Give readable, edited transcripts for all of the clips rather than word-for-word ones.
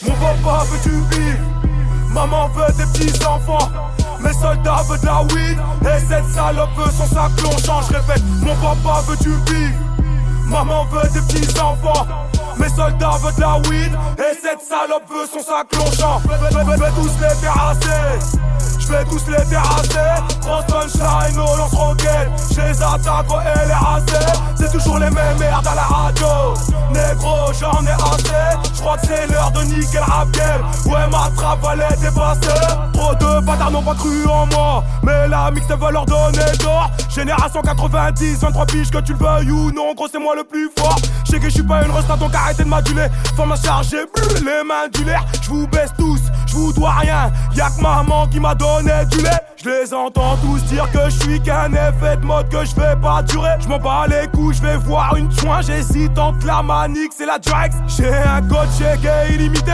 Mon papa veut du vivre, maman veut des petits enfants. Mes soldats veulent de la weed, et cette salope veut son sac longeant. Je répète, mon papa veut du vivre, maman veut des petits enfants. Mes soldats veulent de la weed, et cette salope veut son sac longeant. Je vais tous les terrasser, je vais tous les terrasser. Grosse punchline, on lance roquette. Je les attaque quand elle est rasée. C'est toujours les mêmes merdes à la radio. Négro, j'en ai assez. J'crois que c'est l'heure de niquer le rap game. Ouais, ma trappe va les dépasser. Trop de bâtards n'ont pas cru en moi, mais la mixte veut leur donner d'or. Génération 90, 23 piges, que tu le veuilles ou non, gros c'est moi le plus fort. Je sais que je suis pas une resta, donc arrêtez de m'aduler. Forme à charger, les mains du l'air. J'vous baisse tous, j'vous dois rien. Y'a que maman qui m'a donné du lait. Je les entends tous dire que je suis qu'un effet de mode, que je vais pas durer. Je m'en bats les couilles, je vais voir une joint. J'hésite entre la Manix et la Drax. J'ai un code chez gay illimité.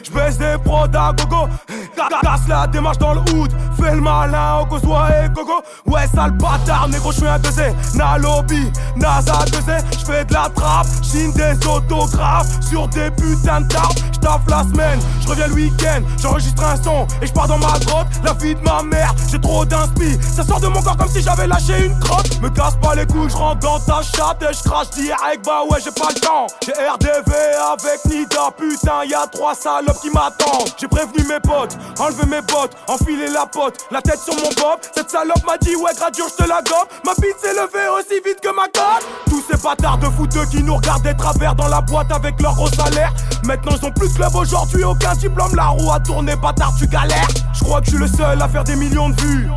J'baisse des prods à gogo. Casse la démarche dans le hood. Fais le malin au Coswa et Gogo. Ouais, sale bâtard, négro, j'suis un 2Z. Nalobi, NASA 2Z. J'fais de la trappe, j'signe des autographes sur des putains de tarbes. J'taffe la semaine, j'reviens le week-end. J'enregistre un son et j'pars dans ma grotte. La vie de ma mère, j'ai trop d'inspi. Ça sort de mon corps comme si j'avais lâché une crotte. Me casse pas les couilles, j'rentre dans ta chatte et j'crache direct. Bah ouais, j'ai pas le temps. J'ai RDV avec Nida. Putain, y'a 3 salopes qui m'attendent. J'ai prévenu mes potes, enlevé mes bottes, enfilé la pote, la tête sur mon bob. Cette salope m'a dit ouais gradure j'te la gobe. Ma bite s'est levée aussi vite que ma cote. Tous ces bâtards de fouteux qui nous regardent des travers dans la boîte avec leur gros salaire. Maintenant ils ont plus de club aujourd'hui, aucun diplôme. La roue a tourné, bâtard tu galères. Je crois que je suis le seul à faire des millions de vues.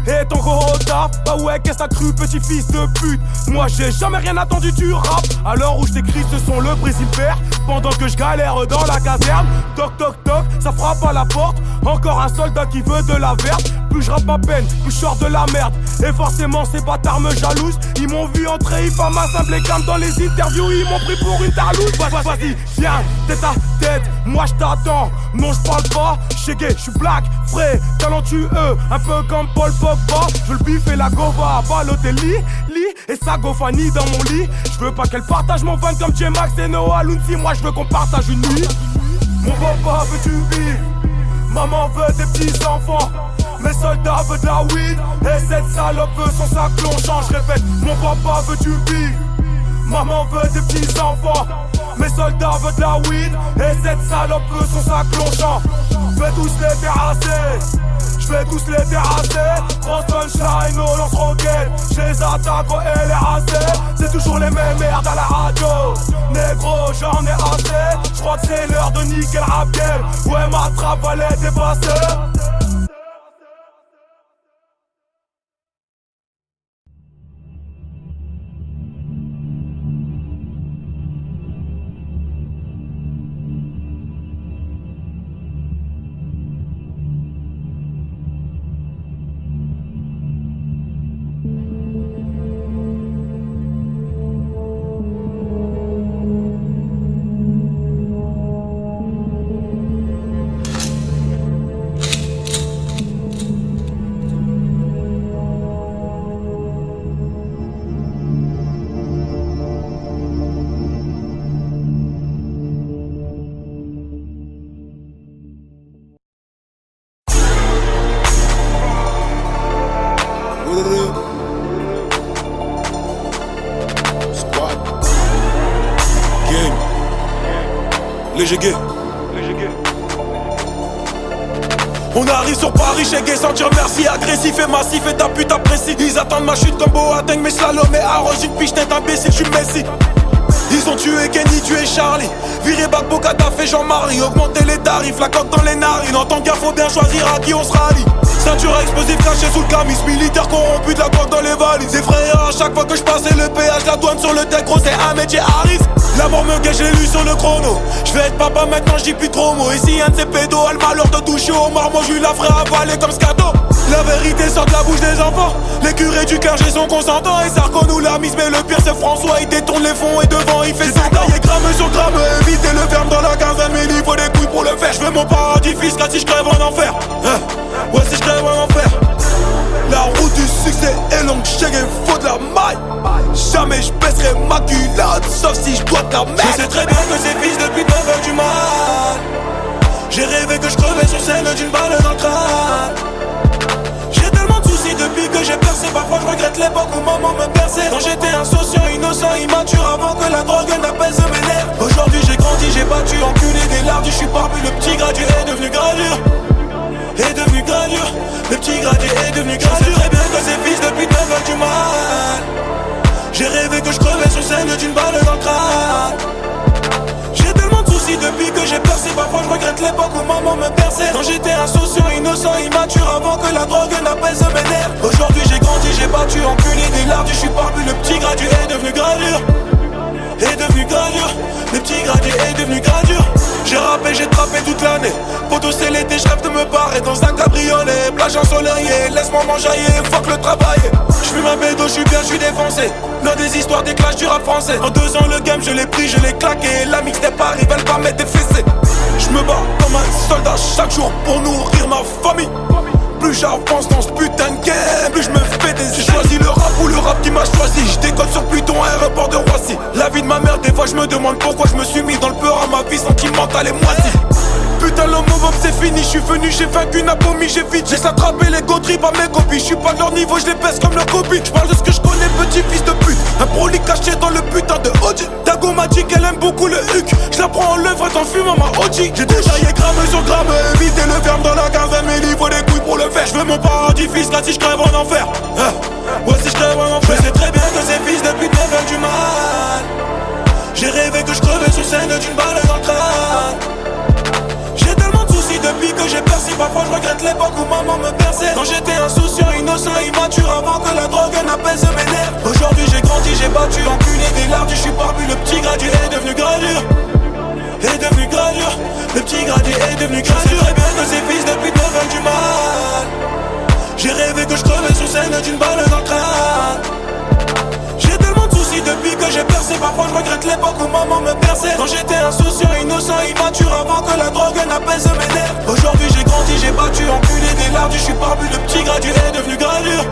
Et ton gros taf, bah ouais qu'est-ce que t'as cru petit fils de pute. Moi j'ai jamais rien attendu du rap. À l'heure où je t'écris ce son le Brésil perd. Pendant que je galère dans la caserne. Toc toc toc, ça frappe à la porte. Encore un soldat qui veut de la verte. Plus je rappe ma peine, plus je sors de la merde. Et forcément ces bâtards me jalousent. Ils m'ont vu entrer, ils font ma simple cam dans les interviews. Ils m'ont pris pour une tarlouse. Vas-y, viens, tête à tête, moi je t'attends. Non je parle pas, j'suis gay, j'suis black, frais, talentueux. Un peu comme Paul Pogba. Je veux le bif et la gova à Balotelli. Et sa gofanie dans mon lit. Je veux pas qu'elle partage mon fan comme J-Max et Noah Lunzi. Moi je veux qu'on partage une nuit. Mon papa veut du vivre, maman veut des petits enfants. Mes soldats veulent de la weed, et cette salope veut son sac longeant. Je répète, mon papa veut du vivre, maman veut des petits enfants. Mes soldats veulent de la weed, et cette salope veut son sac longeant. Je vais tous les terrasser, je vais tous les terrasser. Grosse punchline, on lance roquette. Je les attaque quand elle est rasée. C'est toujours les mêmes merdes à la radio. Négro, j'en ai assez. J'crois que c'est l'heure de niquer le rap game. Ouais, ma trappe va les dépasser. Léger gay. On arrive sur Paris, chez gay, sentir merci, agressif et massif et ta pute apprécie. Ils attendent ma chute comme Boateng, mais slalom et arrose une piche, t'es imbécile, j'suis Messi. Ils ont tué Kenny, tué Charlie. Viré Bagbo, Kadhafi, Jean-Marie. Augmenter les tarifs, la coque dans les narines. En tant qu'un faut bien choisir à qui on se rallie. Ceinture explosive cachée sous le camis. Militaire corrompu, de la coque dans les valises. Des frères à chaque fois que je passais le péage, la douane sur le deck, gros c'est un métier à risque. La mort me gage, je l'ai lu sur le chrono. Je vais être papa maintenant, je dis plus trop mots. Et si un de ces pédos a le malheur de toucher au marmot, je lui la ferai avaler comme scato. La vérité sort de la bouche des enfants. Les curés du clergé sont consentants. Et Sarko nous l'a mise, mais le pire c'est François. Il détourne les fonds et devant il fait 100 ans. Il est gramme sur gramme, éviter le verbe dans la quinzaine. Mais il faut des couilles pour le faire. Je veux mon paradis fiscal si je crève en enfer. Ouais, si je crève en enfer. La route du succès est longue, chèque et faut de la maille. Jamais je baisserai ma culotte, sauf si je dois te la mettre. Je sais très bien que c'est fils depuis 9h du mat. J'ai rêvé que je crevais sur scène d'une balle dans le crâne. J'ai tellement de soucis depuis que j'ai percé. Parfois je regrette l'époque où maman me berçait. Quand j'étais insouciant, innocent, immature, avant que la drogue n'apaise mes nerfs. Aujourd'hui j'ai grandi, j'ai battu, enculé des lardus. Je suis parmi le petit gradué est devenu gradure. Est devenu gradure, le petit gradué est devenu gradure. Je sais très bien que c'est fils depuis 9h du mal. J'ai rêvé que je crevais sur scène d'une balle dans le crâne. J'ai tellement de soucis depuis que j'ai percé. Parfois je regrette l'époque où maman me berçait. Quand j'étais insouciant, innocent, immature, avant que la drogue n'apaise mes nerfs. Aujourd'hui j'ai grandi, j'ai battu, enculé des lardus. Je suis parmi le petit gradué est devenu gradure. Est devenu gradure, le petit gradué est devenu gradure. J'ai rappé, j'ai trappé toute l'année. Poto c'est l'été, je rêve de me barrer dans un cabriolet. Plage ensoleillée, laisse-moi m'enjailler, fuck le travail. J'fuis ma bédo, j'suis bien, j'suis défoncé. L'un des histoires des clashs du rap français. En 2 ans le game, je l'ai pris, je l'ai claqué. La mixtape arrive, elle va mettre des fessées. J'me bats comme un soldat chaque jour pour nourrir ma famille. Plus j'avance dans ce putain de game, plus je me fais des J'ai choisi le rap ou le rap qui m'a choisi. Je décolle sur Pluton, aéroport de Roissy. La vie de ma mère, des fois je me demande pourquoi je me suis mis dans le peur à ma vie sentimentale et moisie. Putain l'homovob c'est fini, je suis venu, j'ai vaincu Napomi, j'ai vite. J'ai attrapé les go trip à mes copies. Je suis pas de leur niveau, je les baisse comme leur copie. Je parle de ce que je connais, petit fils de pute. Un broly caché dans le putain de Audi. Dago m'a dit qu'elle aime beaucoup le huc. Je la prends en levrette en fumant ma OG. J'ai détaillé gramme sur gramme, éviter le verbe dans la quinzaine. Mais il faut des couilles pour le faire. Je veux mon paradis fiscal si je crève en enfer. Ouais si je crève en enfer. Je sais très bien que c'est fils depuis 9h du mal. J'ai rêvé que je crevais sur scène d'une balle dans le crâne. J'ai tellement de soucis depuis que j'ai percé. Parfois je regrette l'époque où maman me berçait. Quand j'étais insouciant, innocent, immature, avant que la drogue n'apaise mes nerfs. Aujourd'hui j'ai grandi, j'ai battu, enculé des lardus. Je suis parmi le petit gradué est devenu gradure. Est devenu gradure, le petit gradué est devenu gradure. Je sais très bien que c'est fils depuis 9h du mal. J'ai rêvé que je crevais sur scène d'une balle dans le crâne. J'ai tellement de soucis depuis que j'ai percé. Parfois je regrette l'époque où maman me berçait. Quand j'étais insouciant, innocent, immature, avant que la drogue n'apaise mes nerfs. Aujourd'hui j'ai grandi, j'ai battu, enculé des lardus. Je suis parmi le petit gradué est devenu gradure.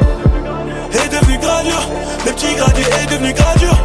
Est devenu gradure, le petit gradué est devenu gradure.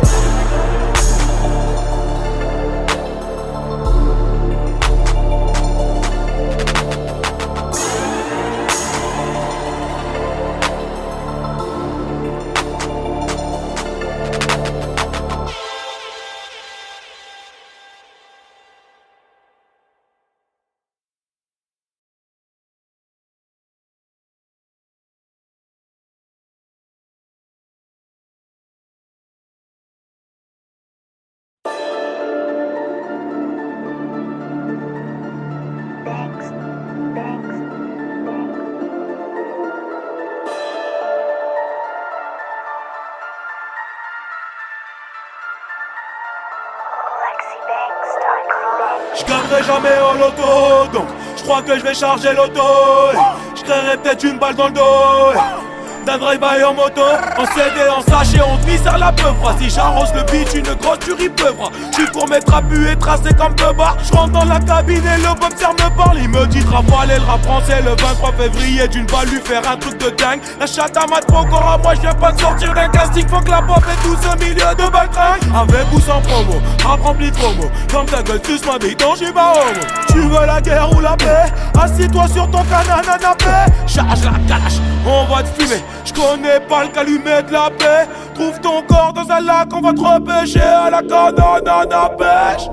Je gagnerai jamais au loto, donc je crois que je vais charger l'auto. Je créerai peut-être une balle dans le dos. D'un drive-by en moto, en CD, en sachet, on te à la peuvra. Si j'arrose le beat, une grosse tuerie pleuvra. J'suis pour mes trapus et tracé comme peu bar. J'rentre dans la cabine et le boxer me parle. Il me dit de rafaler le rap français le 23 février. D'une balle lui faire un truc de dingue. La chatte à mat encore à moi, j'viens pas de sortir d'un casting. Faut que la pop est tous au milieu de baltringue. Avec ou sans promo, rap rempli de promo. Comme ta gueule, tous ma bille, donc j'suis pas homo. Tu veux la guerre ou la paix? Assis-toi sur ton canapé. Charge la calache, on va te fumer. J'connais pas le calumet de la paix. Trouve ton corps dans un lac, on va te repêcher à la canne à pêche.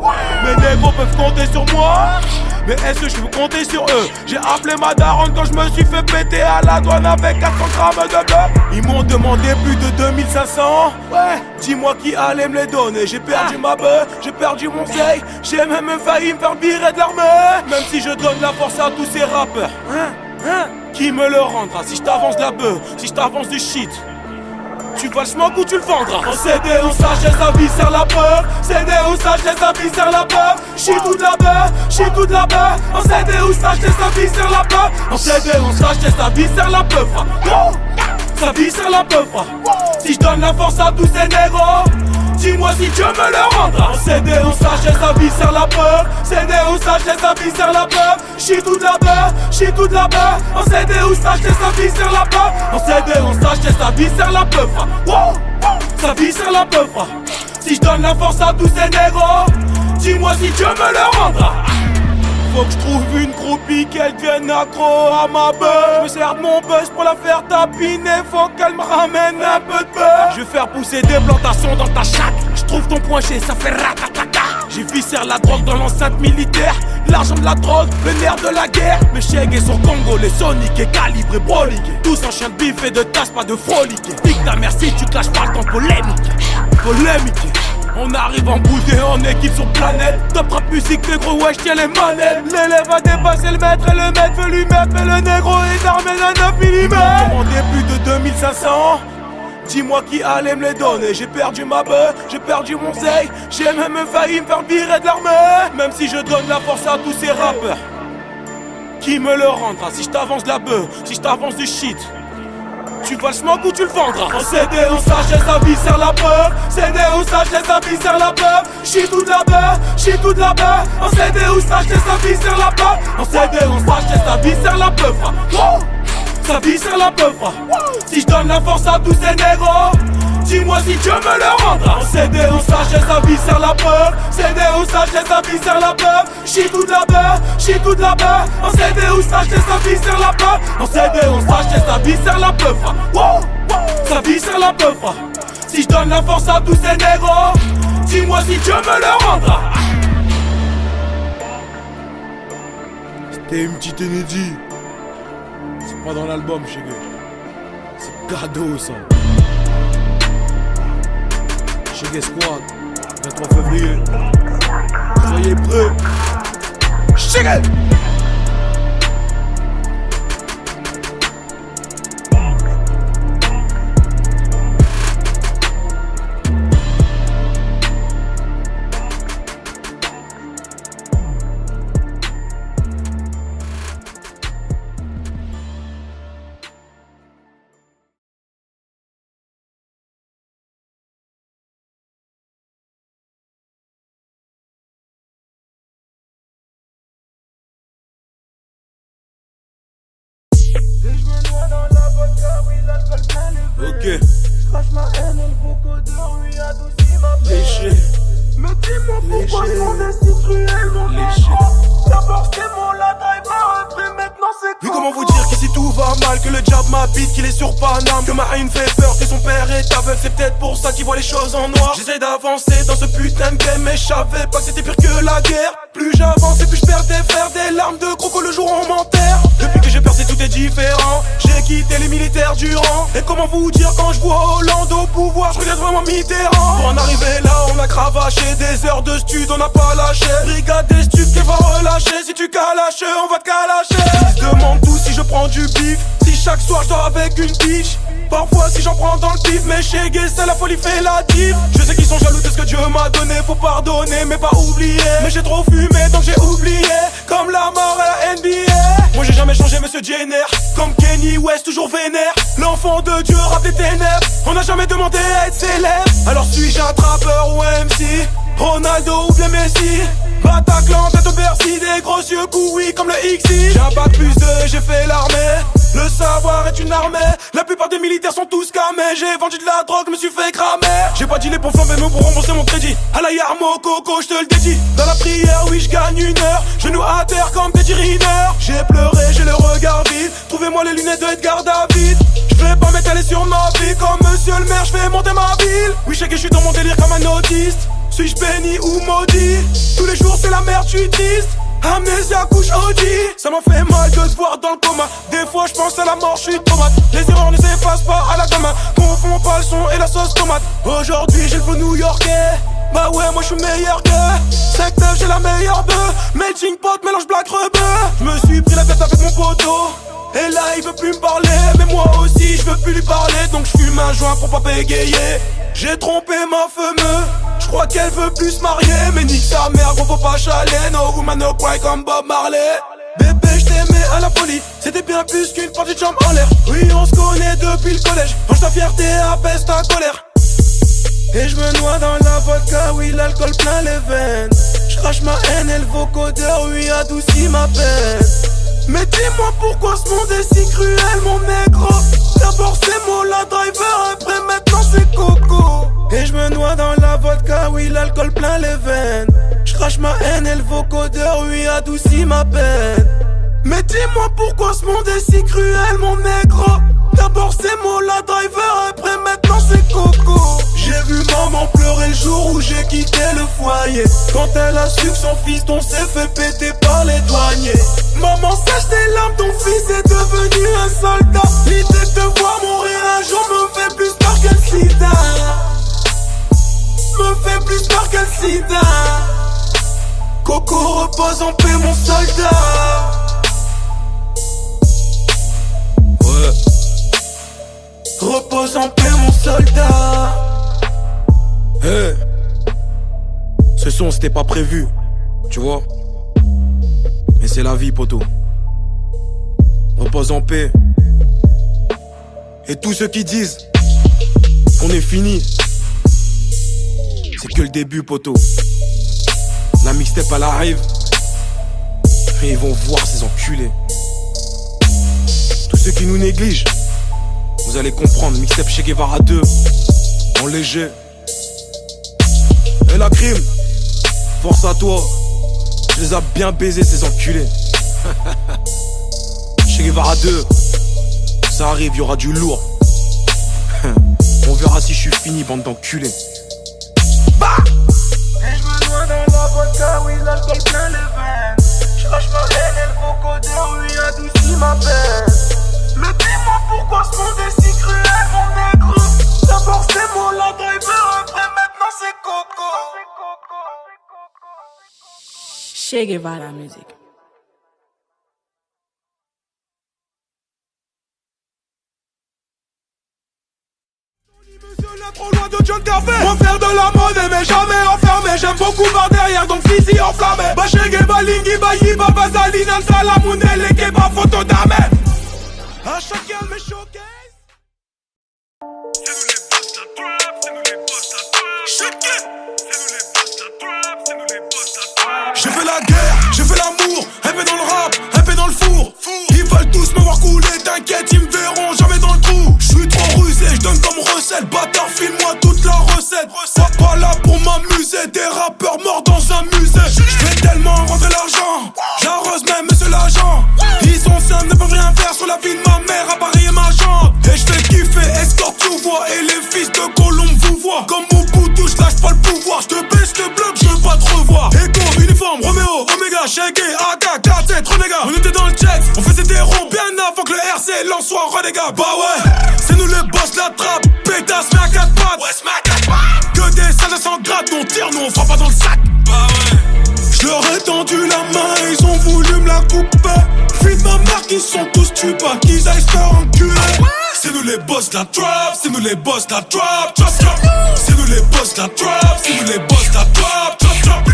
Mes négros peuvent compter sur moi, mais est-ce que je peux compter sur eux? J'ai appelé ma daronne quand je me suis fait péter à la douane avec 400 grammes de bœuf. Ils m'ont demandé plus de 2500. Ouais, dis-moi qui allait me les donner. J'ai perdu ma bœuf, j'ai perdu mon seil. J'ai même failli me faire virer de l'armée. Même si je donne la force à tous ces rappeurs, qui me le rendra si je t'avance de la bœuf, si je t'avance du shit? Tu vas le smoke ou tu le vendras. En CD ou sagesse, la vie sert la peur. CD ou sagesse, la vie sert la peur. J'suis tout de la beurre, j'suis tout de la beurre. En CD ou sagesse, la vie sert la peur. En CD ou sagesse, la vie sert la peur. Sa vie sert la peur. Si je donne la force à tous ces négros, dis-moi si Dieu me le rendra. En CD ou sagesse, la vie sert la peur. CD ou sagesse, la vie sert la peur. J'suis tout de la beurre, j'suis tout de la beurre. En CD ou sagesse, la vie sert la peur. En CD ou sagesse, la vie sert la peur. Sa vie sert la peur. Si je donne la force à tous ces négros, dis-moi si Dieu me le rendra. Faut que je trouve une groupie, qu'elle devienne accro à ma beuh. Je me sers de mon buzz pour la faire tapiner. Faut qu'elle me ramène un peu de beurre. Je vais faire pousser des plantations dans ta chatte. Je trouve ton point G, ça fait ratatata. J'ai viscère la drogue dans l'enceinte militaire. L'argent de la drogue, le nerf de la guerre. Mes chèques sont Congo, les Sonic et calibrés broliqués. Tous en chien de bif et de tasse, pas de froliquer. Nique ta mère si tu clashes pas le temps polémique. Polémique. On arrive en boudé en équipe sur planète. Top rap musique, négro, ouais j'tiens les manettes. L'élève a dépassé le maître et le maître veut lui mettre. Mais le négro est armé d'un 9 mm. Demandé plus de 2500. Dis-moi qui allait me les donner. J'ai perdu ma beuh, j'ai perdu mon zeille. J'ai même failli me faire virer de l'armée. Même si je donne la force à tous ces rappeurs, qui me le rendra? Si je t'avance de la beuh, si je t'avance du shit, tu vas le smoke ou tu le vendras. En CD ou sagesse, la vie sert la peur. CD ou sagesse, la vie sert la peur. J'suis tout de la beurre, j'suis tout de la beurre. En CD ou sagesse, la vie sert la peur. En CD ou sagesse, la vie sert la peur. Sa vie sert la peur. Si je donne la force à tous ces négros, dis-moi si Dieu me le rendra. En CD ou sagesse, la vie sert la peur. CD ou sagesse, la vie sert la peur. J'suis tout de la beurre, j'suis tout de la beurre. En CD ou sagesse, la vie sert la peur. En CD ou sagesse, la vie sert la peur. Sa vie sert la peur. Si je donne la force à tous ces négros, dis-moi si Dieu me le rendra. C'était une petite inédit. C'est pas dans l'album, chégué. C'est cadeau, ça. Chégué Squad, 23 février. Soyez prêts. Chégué! Ok. J'crache ma haine et le vocodeur lui adoucit ma peine. Léger. Mais dis-moi pourquoi Léger. ton destin cruel mon Léger. négro. D'abord c'est mon la driver et puis maintenant c'est Mais comment vous dire qu'ici tout va mal, que le diable m'habite, qu'il est sur Paname, que ma haine fait peur, que son père est aveugle, c'est peut-être pour ça qu'il voit les choses en noir. J'essaie d'avancer dans ce putain de game, mais je savais pas que c'était pire que la guerre. Plus j'avance et plus je perds des frères, des larmes de croco le jour on m'enterre. Depuis que j'ai percé tout est différent, j'ai quitté les militaires du rang. Et comment vous dire quand je vois Hollande au pouvoir, je regarde vraiment Mitterrand. Pour en arriver là on a cravaché, des heures de stud on n'a pas lâché. Brigade des stups qui va relâcher, si tu calaches on va te calacher. Ils se demandent tous si je prends du bif, si chaque soir je dors avec une biche. Parfois si j'en prends dans le pif, mais chez Gay c'est la folie fait la diff. Je sais qu'ils sont jaloux de ce que Dieu m'a donné, faut pardonner mais pas oublier. Mais j'ai trop fumé donc j'ai oublié, comme la mort à la NBA. Moi j'ai jamais changé monsieur Jenner, comme Kenny West toujours vénère. L'enfant de Dieu rap des ténèbres, on n'a jamais demandé à être célèbre. Alors suis-je un trappeur ou MC, Ronaldo ou bien Messi? Bataclan, bientôt Bercy, des gros yeux couilles comme le XI. J'ai un bac plus 2, j'ai fait l'armée. Le savoir est une armée. La plupart des militaires sont tous camés. J'ai vendu de la drogue, me suis fait cramer. J'ai pas dealé pour flamber mais pour rembourser mon crédit. À la Yarmo, Coco, je te le dédie. Dans la prière, oui, je gagne une heure. Genoux à terre comme Teddy Riner. J'ai pleuré, j'ai le regard vide. Trouvez-moi les lunettes de Edgar David. Je vais pas m'étaler sur ma vie. Comme monsieur le maire, je vais monter ma ville. Oui, je sais que je suis dans mon délire comme un autiste. Suis-je béni ou maudit? Tous les jours c'est la merde, je suis triste. Amnésia couche OG. Ça m'a fait mal de te voir dans le coma. Des fois je pense à la mort, je suis tomate. Les erreurs ne s'effacent pas à la gamin. Confonds pas le son et la sauce tomate. Aujourd'hui j'ai le flow new-yorkais. Bah ouais moi je suis meilleur que 5-9 j'ai la meilleure bœuf. Melting pot mélange black rebeu. Je me suis pris la tête avec mon poteau. Et là il veut plus me parler, mais moi aussi je veux plus lui parler. Donc je fume un joint pour pas bégayer. J'ai trompé ma fameuse, je crois qu'elle veut plus se marier. Mais nique sa mère, gros faut pas chaler. No woman no cry comme Bob Marley. Bébé je t'aimais à la folie, c'était bien plus qu'une partie de jambes en l'air. Oui on se connaît depuis le collège, mange ta fierté, apaise ta colère. Et je me noie dans la vodka, oui l'alcool plein les veines. Je crache ma haine et le vocodeur, oui adoucit ma peine. Mais dis-moi pourquoi ce monde est si cruel mon négro. D'abord c'est moi la driver, après maintenant c'est Coco. Et je me noie dans la vodka, oui l'alcool plein les veines. Je crache ma haine et le vocodeur, oui adoucit ma peine. Mais dis-moi pourquoi ce monde est si cruel mon négro. D'abord c'est moi la driver, après maintenant c'est Coco. J'ai vu maman pleurer le jour où j'ai quitté le foyer. Quand elle a su que son fiston s'est fait péter par les douaniers. Maman sèche tes larmes, ton fils est devenu un soldat. L'idée de te voir mourir un jour me fait plus peur que le sida. Me fait plus peur que le sida. Coco repose en paix mon soldat. Ouais. Repose en paix mon soldat. Hey. Ce son c'était pas prévu, tu vois. Mais c'est la vie poto. Repose en paix. Et tous ceux qui disent qu'on est fini, c'est que le début poto. La mixtape elle arrive. Et ils vont voir ces enculés. Tous ceux qui nous négligent, vous allez comprendre. Mixtape Che Guevara 2 en léger. Et la crime, force à toi. Je les ai bien baisés ces enculés. Che Guevara 2, ça arrive, il y aura du lourd. On verra si je suis fini, bande d'enculés. Bah! Et je me noie dans la vodka, oui l'alcool plein les veines. Je crache ma haine et le vocodeur, oui adoucit ma peine. Mais dis-moi pourquoi ce monde est si cruel mon négro. D'abord c'est moi la driver, après maintenant c'est Coco. Che Guevara music. Trop loin de John Café. Moi faire de la monnaie mais jamais enfermé. J'aime beaucoup par derrière donc fusil enflammé. Bachege balingi bayi baba zalina salamoune les kebab photo d'amé. À chacun mes showcases. C'est nous les boss la trap, c'est nous les boss la trap. Chacun. C'est nous les boss la trap, c'est nous les boss la trap. J'ai fait la guerre, j'ai fait l'amour, un peu dans le rap, un peu dans le four. Ils veulent tous me voir couler, t'inquiète, ils me verront jamais dans le trou. J'suis trop rusé, j'donne comme recette, bâtard, file-moi toute la recette. Pas là pour m'amuser, des rappeurs morts dans un musée. J'fais tellement rentrer l'argent, j'arrose même monsieur l'agent. Ils sont simples, ne peuvent rien faire sur la vie de ma mère, à parier ma jante. Et j'fais kiffer, escorte, tu vois, et les fils de Colombe vous voient. Comme mon boutou, j'lâche pas le pouvoir, j'te baisse, j'te bloque, j'veux pas te revoir. Echo, uniforme, Roméo, Omega, Shaggy, AK, 4, 7, Renégat. On était dans le check, on faisait des ronds bien avant que le RC lance soit Renégat. Bah ouais, c'est nous les boss, la trappe, pétasse, mais à 4 pattes. Ouais, c'est à 4 pattes. Que des salles à 100 grades, on tire, nous on frappe pas dans le sac. Bah ouais. J'leur ai tendu la main, ils ont voulu me la couper. Fille de ma mère qui sont tous tupas, qu'ils aillent se faire enculer. C'est nous les boss de la trap, c'est nous les boss de la trap, trap, trap. C'est nous les boss de la trap, c'est nous les boss de la trap, trap, trap.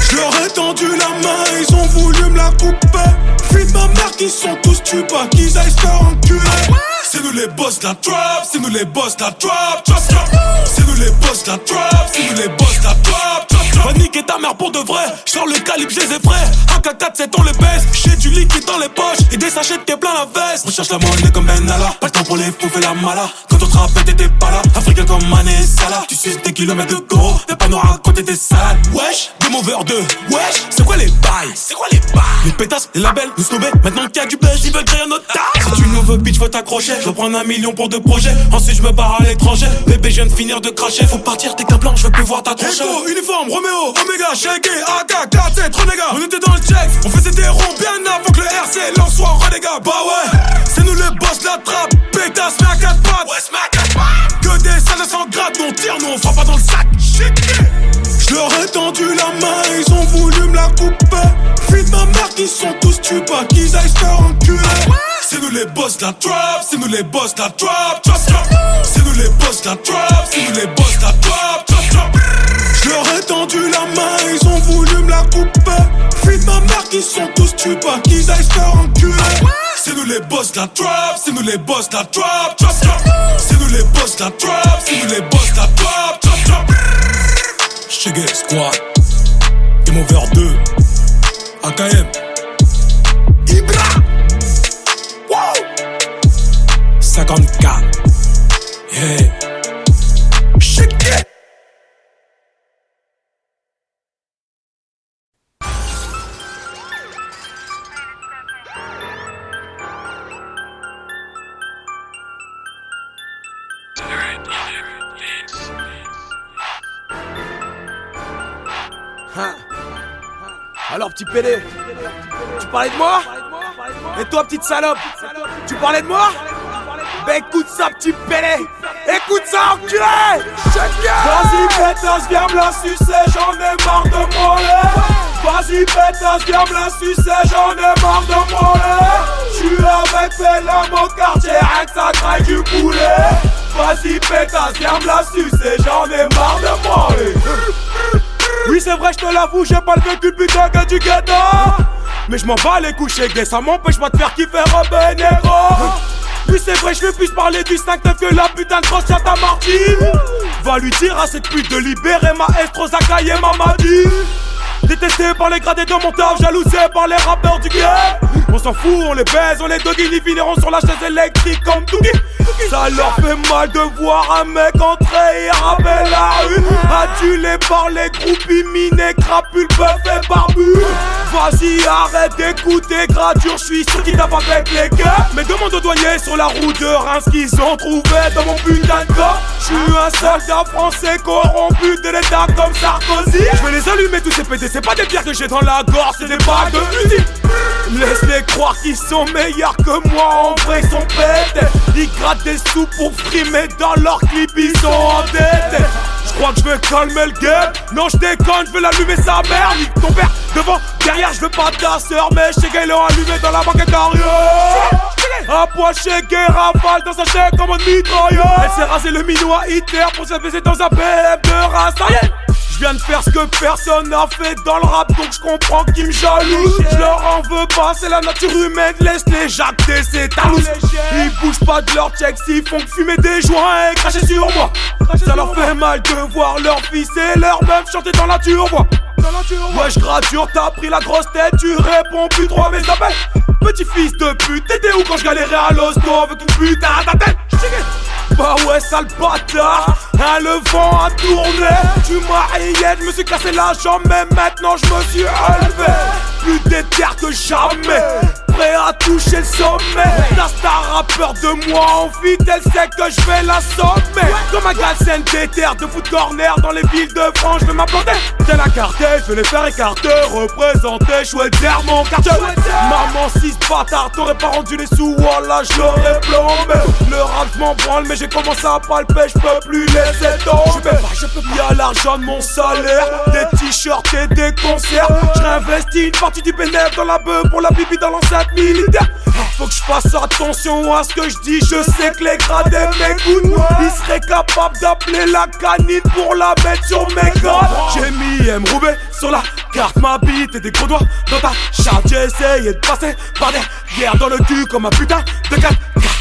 J'leur ai tendu la main, ils ont voulu me la couper. Fille de ma mère qui sont tous tupas, qu'ils aillent se faire enculer. C'est nous les boss de la trap, c'est nous les boss de la trap, trap, trap. C'est nous les boss de la trap, c'est nous les boss de la trap, trap, trap. Va niquer ta mère pour de vrai, j'sors le calibre, j'ai les frais. AK-47 on les baisse, j'ai du liquide dans les poches et des sachets de t'es plein la veste. On cherche la monnaie comme Benalla, pas le temps pour les fous, fais la mala. Quand on te rappelle t'étais pas là, africain comme Mané et Salah. Tu suces des kilomètres de gros, t'es pas noir à côté des salades. Wesh, game over 2, wesh, c'est quoi les bails? C'est quoi les bails? Les pétasses, les labels, nous snobés, maintenant qu'il y a du buzz, ils veulent créer notre taille. Si tu nous veux bitch, faut t'accrocher. Je veux prendre 1 million pour 2 projets, ensuite je me barre à l'étranger. Bébé, je viens de finir de cracher, faut partir, t'es qu'un blanc, je veux plus voir ta tronche. Echo, uniforme, Roméo, Omega, Shaggy, AK, 4, 7, Renégat. On était dans le check, on faisait des ronds bien avant que le RC lance soit Renégat. Bah ouais, c'est nous les boss, la trappe, pétasse, mais à 4 pattes. Ouais, c'est à 4 pattes. Que des salles à 100 grades, on tire, nous on frappe pas dans le sac. J'leur ai tendu la main, ils ont voulu me la couper. Fille de ma mère qui sont tous tupas, qu'ils aillent se faire enculer. C'est nous les boss de la trap, c'est nous les boss de la trap, trap, trap. C'est nous les boss de la trap, c'est nous les boss de la trap, trap, trap. Je leur ai tendu la main, ils ont voulu me la couper. Fils de ma mère qui sont tous tupas, qu'ils aillent se faire enculer. C'est nous les boss de la trap, c'est nous les boss de la trap, trap, trap. C'est nous les boss de la trap, c'est nous les boss de la trap, trap, trap. Shiggy Squad, Game Over 2, AKM, Ibra, wow, 50K, hey, Shiggy. Alors petit pédé, tu parlais de moi? Et toi petite salope, tu parlais de moi? Bah écoute ça petit pédé, écoute ça enculé. Vas-y pétasse, viens me la sucer, j'en ai marre de branler. Vas-y pétasse, viens me la sucer, j'en ai marre de branler. J'suis avec Pelham au quartier, rien que ça craque du poulet. Vas-y pétasse, viens me la sucer, j'en ai marre de branler. Oui c'est vrai, je te l'avoue, j'ai pas le vécu putain que du ghetto. Mais je m'en bats les couches gay, ça m'empêche pas de faire kiffer Robin Nero. Oui c'est vrai, je vais plus parler du 5-9 que la putain de grosse chatte à Martine. Va lui dire à cette pute de libérer ma Estrozaka et Mamadi. Détesté par les gradés de mon taf, jalousé par les rappeurs du game. On s'en fout, on les baise, on les doggy, ils finiront sur la chaise électrique comme Dougie. Ça leur fait mal de voir un mec entrer et rapper la rue. Adulé par les groupies, minés, crapules, bœuf et barbu. Vas-y arrête d'écouter Gradure, j'suis sûr qu'ils tapent avec les gars. Mais demande aux douaniers sur la route de Reims qu'ils ont trouvé dans mon putain de corps. J'suis un soldat français corrompu de l'état comme Sarkozy. J'vais les allumer tous ces pétés, c'est pas des pierres que j'ai dans la gorge, c'est des bagues de fusil. Laisse-les croire qu'ils sont meilleurs que moi, en vrai ils sont bêtes. Ils grattent des sous pour frimer dans leur clip, ils sont en dette. J'crois que j'vais calmer le game. Non j'déconne, j'vais l'allumer sa mère. Nique ton père devant, derrière, j'veux pas ta sœur. Mais chez Gay l'ont allumé dans la banquette d'Ariel. Un poil chez Gay rafale dans sa chaîne comme un mitrailleur. Elle s'est rasé le minot à Hitler pour se baiser dans un BM de race. Je viens de faire ce que personne n'a fait dans le rap, donc je comprends qu'ils me jalousent. Je leur en veux pas, c'est la nature humaine, laisse-les jacter, c'est ta loose. Ils bougent pas de leur check, s'ils font que fumer des joints et cracher sur moi. Ça leur fait mal de voir leur fils et leur meuf chanter dans la turbois. Wesh Gradure, t'as pris la grosse tête, tu réponds plus droit mais ça fait. Petit fils de pute, t'étais où quand je galérais à l'hosto avec une putain à ta tête? Bah ouais sale bâtard, hein, le vent a tourné. Tu m'as rayé, je me suis cassé la jambe, mais maintenant je me suis relevé. Plus déter que jamais, prêt à toucher le sommet. La star a peur de moi, envie, elle sait que je vais la sommer. Comme un galsen déter de foot corner dans les villes de France, je vais m'implanter. T'es la cartée, je vais les faire écarter, représenter, chouette d'air mon quartier. Maman 6 bâtards, t'aurais pas rendu les sous, voilà je l'aurais plombé. Le rap je m'en branle, mais j'ai commencé à palper, je peux plus laisser tomber. Y'a l'argent de mon salaire, des t-shirts et des concerts. Je réinvestis une partie du bénéfice dans la beuh pour la bibi dans l'enceinte militaire. Faut que je fasse attention à ce que je dis, je sais que les gradés m'écoutent. Ils seraient capables d'appeler la canine pour la mettre sur mes grades. J'ai mis M. Roubaix sur la carte, ma bite et des gros doigts dans ta chatte. J'ai essayé de passer par derrière dans le cul comme un putain de 4.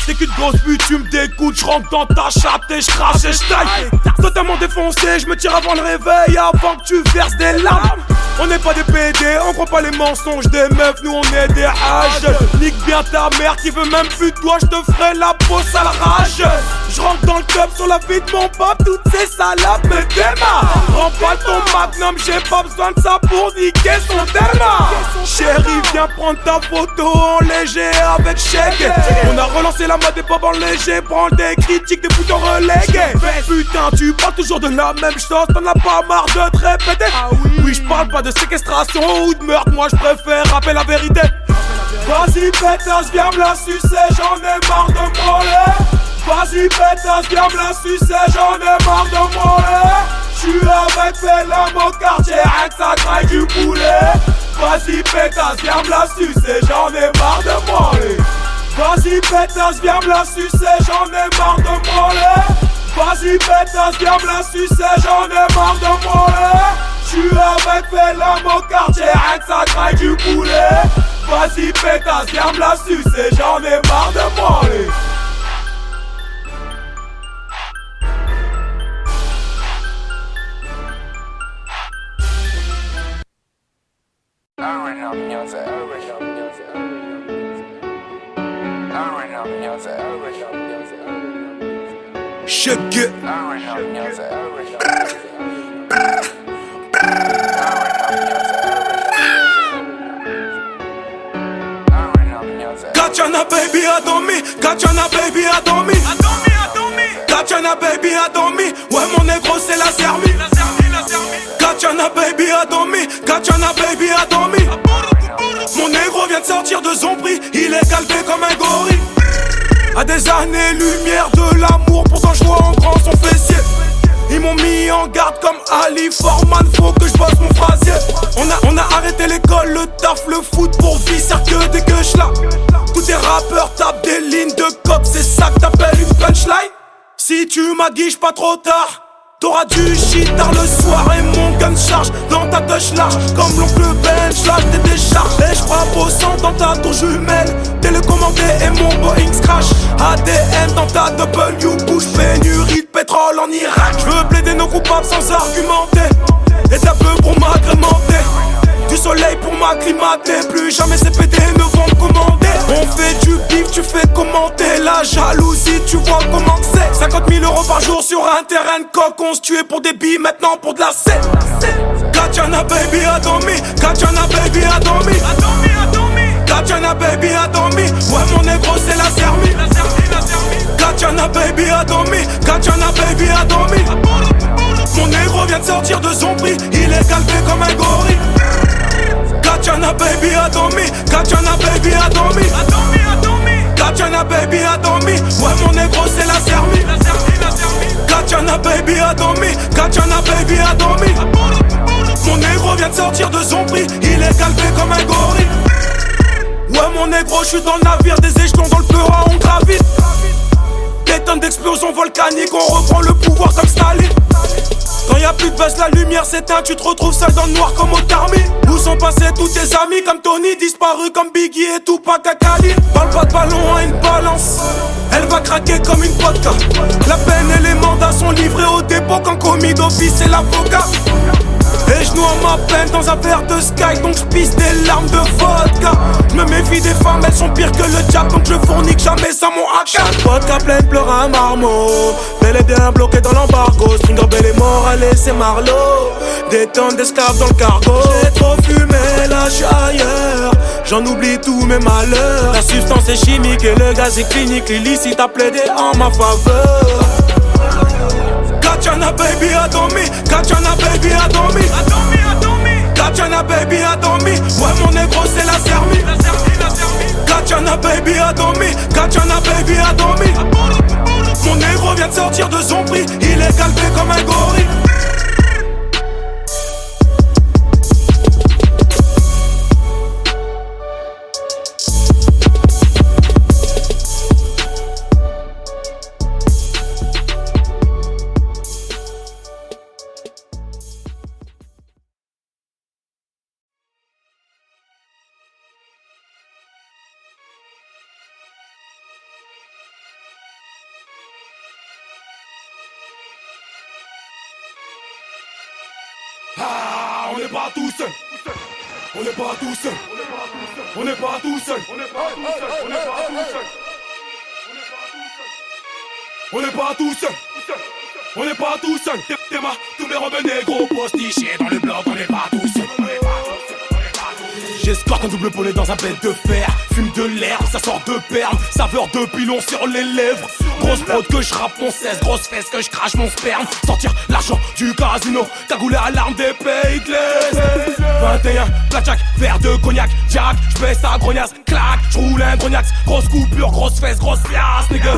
T'es qu'une grosse pute, tu me dégoûtes, je rentre dans ta chatte et je crache et je taille. Totalement défoncé, je me tire avant le réveil, avant que tu verses des larmes. On n'est pas des PD, on croit pas les mensonges des meufs, nous on est des hages. Nique bien ta mère qui veut même plus de toi, je te ferai la peau sale rage. Je rentre dans le club sur la vie de mon pop, toutes ces salades me démarrent. Remballe ton magnum, j'ai pas besoin de ça pour niquer son terrain. Chérie, viens prendre ta photo en léger avec chèque. On a relancé la mode des pop en léger, prends des critiques, des boutons relégués. Putain, tu parles toujours de la même chose, t'en as pas marre de te répéter. Oui, je parle pas de séquestration ou de meurtre, moi je préfère rappeler la vérité. Vas-y pétasse, viens me la sucer, j'en ai marre de me branler. Vas-y pétasse, viens me la sucer, j'en ai marre de me branler. J'suis avec Pelham au quartier, rien que ça craque du poulet. Vas-y pétasse, viens me la sucer, j'en ai marre de me branler. Vas-y pétasse, viens me la sucer, j'en ai marre de branler. Vas-y pétasse, viens me la sucer, j'en ai marre de branler. J'suis avec Fela mon quartier, rien que ça craque du poulet. Vas-y pétasse, viens me la sucer, j'en ai marre de branler. Shake it. Kachana baby a dormi, Kachana baby a dormi, Kachana baby a dormi, ouais mon négro c'est la sermi. Kachana baby a dormi, Kachana baby a dormi. Mon négro vient de sortir de son prix, il est calvé comme un gorille. À des années-lumière de l'amour, pourtant je vois en grand son fessier. Ils m'ont mis en garde comme Ali Forman, faut que je bosse mon phrasier. On a arrêté l'école, le taf, le foot pour visser que des gueuches là. Tous tes rappeurs tapent des lignes de cop, c'est ça que t'appelles une punchline. Si tu m'aguiches pas trop tard, t'auras du shit tard le soir. Et mon gun charge dans ta touche large, comme l'oncle Bench, là t'es décharge. Et j'frappe au sang dans ta tour jumelle, télécommandé et mon Boeing crash. ADN dans ta W, bouche pénurie de pétrole en Irak. J'veux plaider nos coupables sans argumenter, et t'as peu pour m'agrémenter. Du soleil pour m'acclimater, plus jamais ces PD ne vont me commander. On fait du bif, tu fais commenter. La jalousie, tu vois comment que c'est. 50 000 € par jour sur un terrain de coq. On se tuait pour des billes, maintenant pour de la scène. Kachana baby a dormi, Kachana baby a dormi, Kachana baby a dormi, ouais mon négro c'est la sermi. Kachana baby a dormi, Kachana baby a dormi. Mon négro vient de sortir de son prix, il est calvé comme un gorille. Kachana baby a dormi, Kachana baby a dormi, Kachana baby a dormi, ouais mon négro c'est la sermi. Kachana baby a dormi, Kachana baby a dormi. Mon négro vient de sortir de son prix, il est calvé comme un gorille. Ouais mon négro, j'suis dans le navire, des échelons dans le peura, on gravite. Des tonnes d'explosions volcaniques, on reprend le pouvoir comme Staline. Quand y'a plus de buzz, la lumière s'éteint, tu te retrouves seul dans le noir comme au Tarmi. Où sont passés tous tes amis comme Tony, disparu comme Biggie et Tupac Kakali. Parle pas de ballon à une balance, elle va craquer comme une vodka. La peine et les mandats sont livrés au dépôt quand commis d'office c'est l'avocat. Et je noie ma peine dans un verre de Sky, donc je pisse des larmes de vodka. Je me méfie des femmes, elles sont pires que le diable, donc je fournis que jamais sans mon AK. Chaque vodka pleine pleure un marmot, bel et bien bloqué dans l'embargo. Stringer Bell est mort, allez c'est Marlowe. Des tonnes d'esclaves dans le cargo. J'ai trop fumé, là j'suis ailleurs, j'en oublie tous mes malheurs. La substance est chimique et le gaz est clinique, l'illicite a plaidé en ma faveur. Kachana baby a dormi, Kachana baby a dormi, Kachana baby a dormi, ouais mon négro c'est la sermi. Kachana baby a dormi, Kachana baby a dormi. Mon négro vient de sortir de son prix, il est calvé comme un gorille. Ah, on n'est pas tout seul. On n'est pas tout seul. On n'est pas tout seul. On n'est pas tout seul. On n'est pas tout seul. On n'est pas tout seul. On n'est pas tout seul. T'es ma, tous mes robes négros postichés dans le bloc. On n'est pas tout seul. J'escorte un double poney dans un bête de fer. Fume de l'herbe, ça sort de perles. Saveur de pilon sur les lèvres. Grosse prod que je rappe mon 16. Grosse fesse que je crache mon sperme. Sortir l'argent du casino. Cagoulé à l'arme des pays de l'Est. 21, blackjack, verre de cognac. Jack, j'baisse ta grognasse. Clac, j'roule un grognax. Grosse coupure, grosse fesse, grosse liasse, nigga.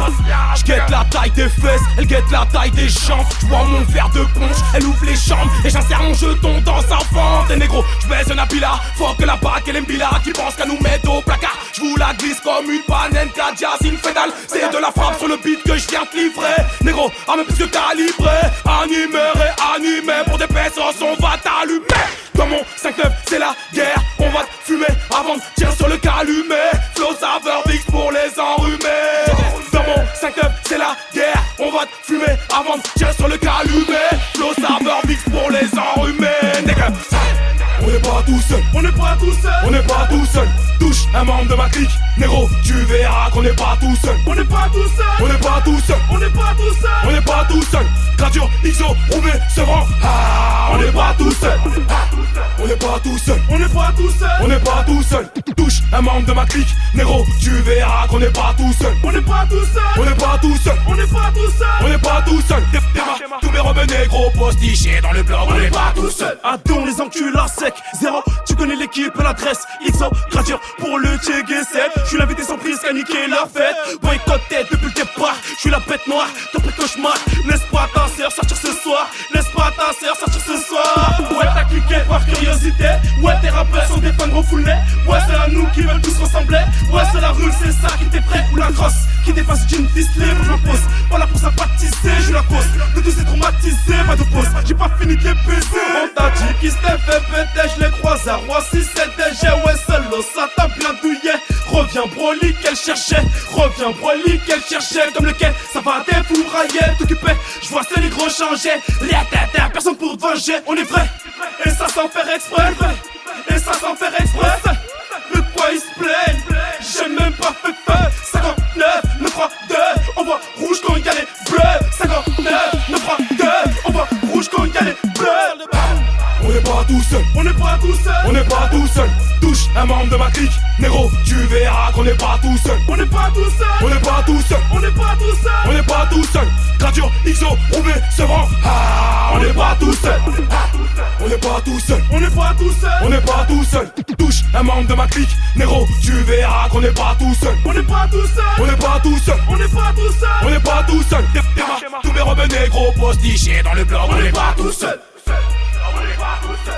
J'guette la taille des fesses, elle guette la taille des jambes. J'bois mon verre de punch, elle ouvre les chambres. Et j'insère mon jeton dans sa fente. Et négro, j'baisse un apila. Faut que la bague et l'embila qui pense qu'à nous mettre au placard. J'voulais la glisse comme une banane Kadiasine fédale. C'est de la frappe sur le beat que je viens te livrer. Négro, armé plus que calibré. Animé, réanimé. Pour des pesos on va t'allumer. Dans mon 5-9 c'est la guerre. On va te fumer avant de tirer sur le calumet. Flow saveur Vix pour les enrhumés. Dans mon 5-9 c'est la guerre. On va te fumer avant de tirer sur le calumet. Flow saveur Vix pour les enrhumés. On n'est pas tout seul, on n'est pas tout seul, on n'est pas tout seul. Touche un membre de ma clique, négro, tu verras qu'on n'est pas tout seul. On n'est pas tout seul, on n'est pas tout seul, on n'est pas tout seul, on n'est pas tout seul. Gradure, XO, Roubaix, Sevran, on n'est pas tout seul. On n'est pas tout seul, on n'est pas tout seul, on n'est pas tout seul. Touche un membre de ma clique, négro, tu verras qu'on n'est pas tout seul. On n'est pas tout seul, on n'est pas tout seul, on n'est pas tout seul, on n'est pas tout seul. Tous mes robes négro postichés dans le blog, on n'est pas tout seul. Adon les enculars sec, zéro, tu connais l'équipe et l'adresse. XO, gradure pour le TG7. Je suis l'invité sans prise qu'à niquer la fête. Boycott tête depuis le départ, je suis la bête noire, top et cauchemar. Laisse pas ta sœur sortir ce soir, laisse pas ta sœur sortir ce soir. Ouais t'as cliqué par curiosité, ouais tes rappeurs sont des fans gros full nez. Ouais c'est à nous qui veulent tous ressembler. Ouais c'est la rue, c'est ça qui t'effraie ou la grosse qui dépasse jean ficelé, faut que je me pose. Pas là pour sympathiser, je la cause. Le tout c'est traumatisé, pas de pause. J'ai pas fini de les baiser. On t'a dit qui s'était fait péter, je les croise à Roissy, c'est déjà ouais solo, ça t'a bien douillé. Reviens Broly qu'elle cherchait, reviens Broly qu'elle cherchait. Comme le quai, ça va défourailler, t'occuper. Je vois ces négros changer, personne pour te venger. On est vrai, et ça sans faire exprès. Et ça sans faire exprès. Le quoi il se plaigne, j'ai même pas fait feu. 59, 932, on voit rouge quand il y a les bleus. 59, 932, on voit rouge quand il y a les bleus. On n'est pas tout seul, on n'est pas tout seul, on n'est pas tout seul. Touche un membre de ma clique, négro, tu verras qu'on n'est pas tout seul. On n'est pas tout seul, on n'est pas tout seul, on n'est pas tout seul, on n'est pas tout seul. Gradure, XO, Roubaix, Sevran, on n'est pas tout seul. On n'est pas tout seul, on n'est pas tout seul, on n'est pas tout seul. Touche un membre de ma clique, négro, tu verras qu'on n'est pas tout seul. On n'est pas tout seul, on n'est pas tout seul, on n'est pas tout seul, on n'est pas tout seul. Tous mes robes négro postichés dans le blog, on n'est pas tout seul. On n'est pas tout seul.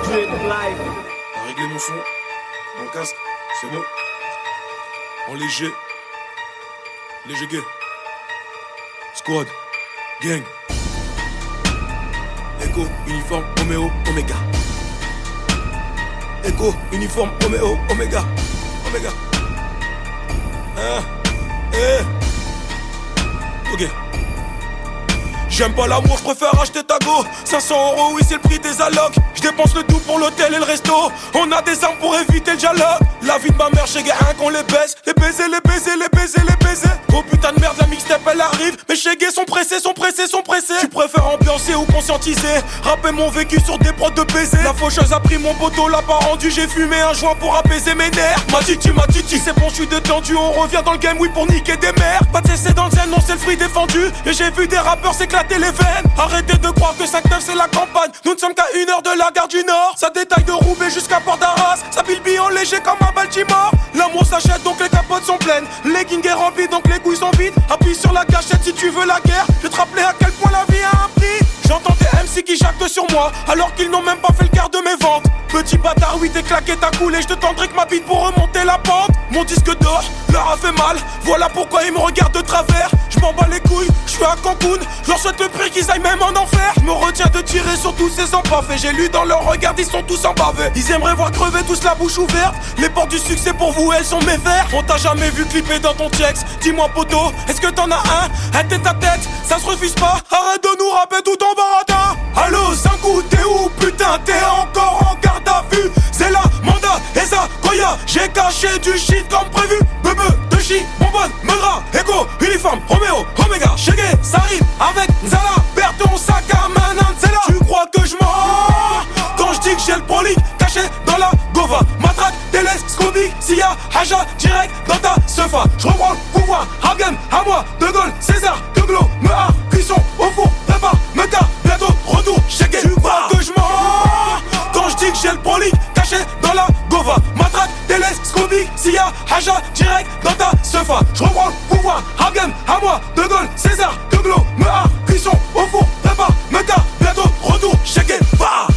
Ouais. T'as réglé mon son, mon casque, c'est bon. En léger, léger gay. Squad, gang. Echo, uniforme, Roméo, Omega. Echo, uniforme, Roméo, Omega. Omega. Ok. J'aime pas l'amour, je préfère acheter ta go. 500 €, oui c'est le prix des allocs. Je dépense le tout pour l'hôtel et le resto. On a des armes pour éviter le dialogue. La vie de ma mère chez Gay qu'on les baisse. Les baisers, les baisers, les baisers, les baisers. Oh putain de merde, la mixtape elle arrive. Mais chez Gay sont pressés, sont pressés, sont pressés. Tu préfères ambiancer ou conscientiser. Rapper mon vécu sur des prods de baiser. La faucheuse a pris mon poteau, l'a pas rendu. J'ai fumé un joint pour apaiser mes nerfs. Ma titi, c'est bon, je suis détendu. On revient dans le game, oui, pour niquer des mères. Pas de cesser dans le zen, non, c'est le fruit défendu. Et j'ai vu des rappeurs s'éclater les veines. Arrêtez de croire que 5-9 c'est la campagne. Nous ne sommes qu'à 1 heure de la gare du Nord. Ça détaille de Roubaix jusqu'à Port d'Arras. Ça bilbille en léger comme à Baltimore. L'amour s'achète donc les capotes sont pleines. Legging est rempli donc les couilles sont vides. Appuie sur la gâchette si tu veux la guerre. Je vais te rappeler à quel point la vie a un prix. J'entends des MC qui jactent sur moi alors qu'ils n'ont même pas fait le quart de mes ventes. Petit bâtard, oui t'es claqué, t'as coulé. Je te tendrai que ma bite pour remonter la pente. Mon disque d'or leur a fait mal. Voilà pourquoi ils me regardent de travers. Je m'en bats les couilles, je suis à Cancun. Je leur souhaite le prix qu'ils aillent même en enfer. Je me retiens de tirer sur tous ces empaffés. J'ai lu dans leur regard, ils sont tous embavés. Ils aimeraient voir crever tous la bouche ouverte. Les portes du succès pour vous, elles sont mes verres. On t'a jamais vu clipper dans ton texte. Dis-moi poto, est-ce que t'en as un tête à tête, ça se refuse pas. Arrête de nous rapper tout en baratin. Allô Zankou, t'es où putain, t'es encore en garde à vue. Zela, Manda, Eza, Koya. J'ai caché du shit comme prévu. Bebe, de chi, bonbonne, Megra, Echo, uniforme, Roméo, Omega. Chegué, ça arrive avec Zala. Perds ton sac à main, Nzela. Tu crois que je mens quand je dis que j'ai le prolique caché dans la Gova. Matraque, télescopique, s'il y a Haja direct dans ta sefa. Je reprends le pouvoir, Hagen, à moi, De Gaulle, César, De Gaulle, me Tefa, je reprends le pouvoir, Hagen, à moi, De Gaulle, César, De Gaulle, Mehar, cuisson, au four, prépare, Meta, bientôt, retour, Che Guevara.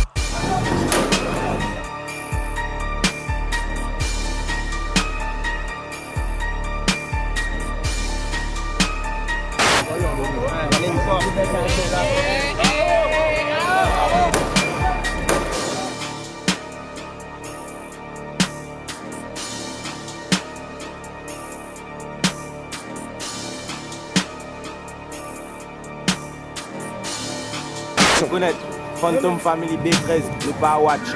Connaître Phantom Family B13, le Power Watch,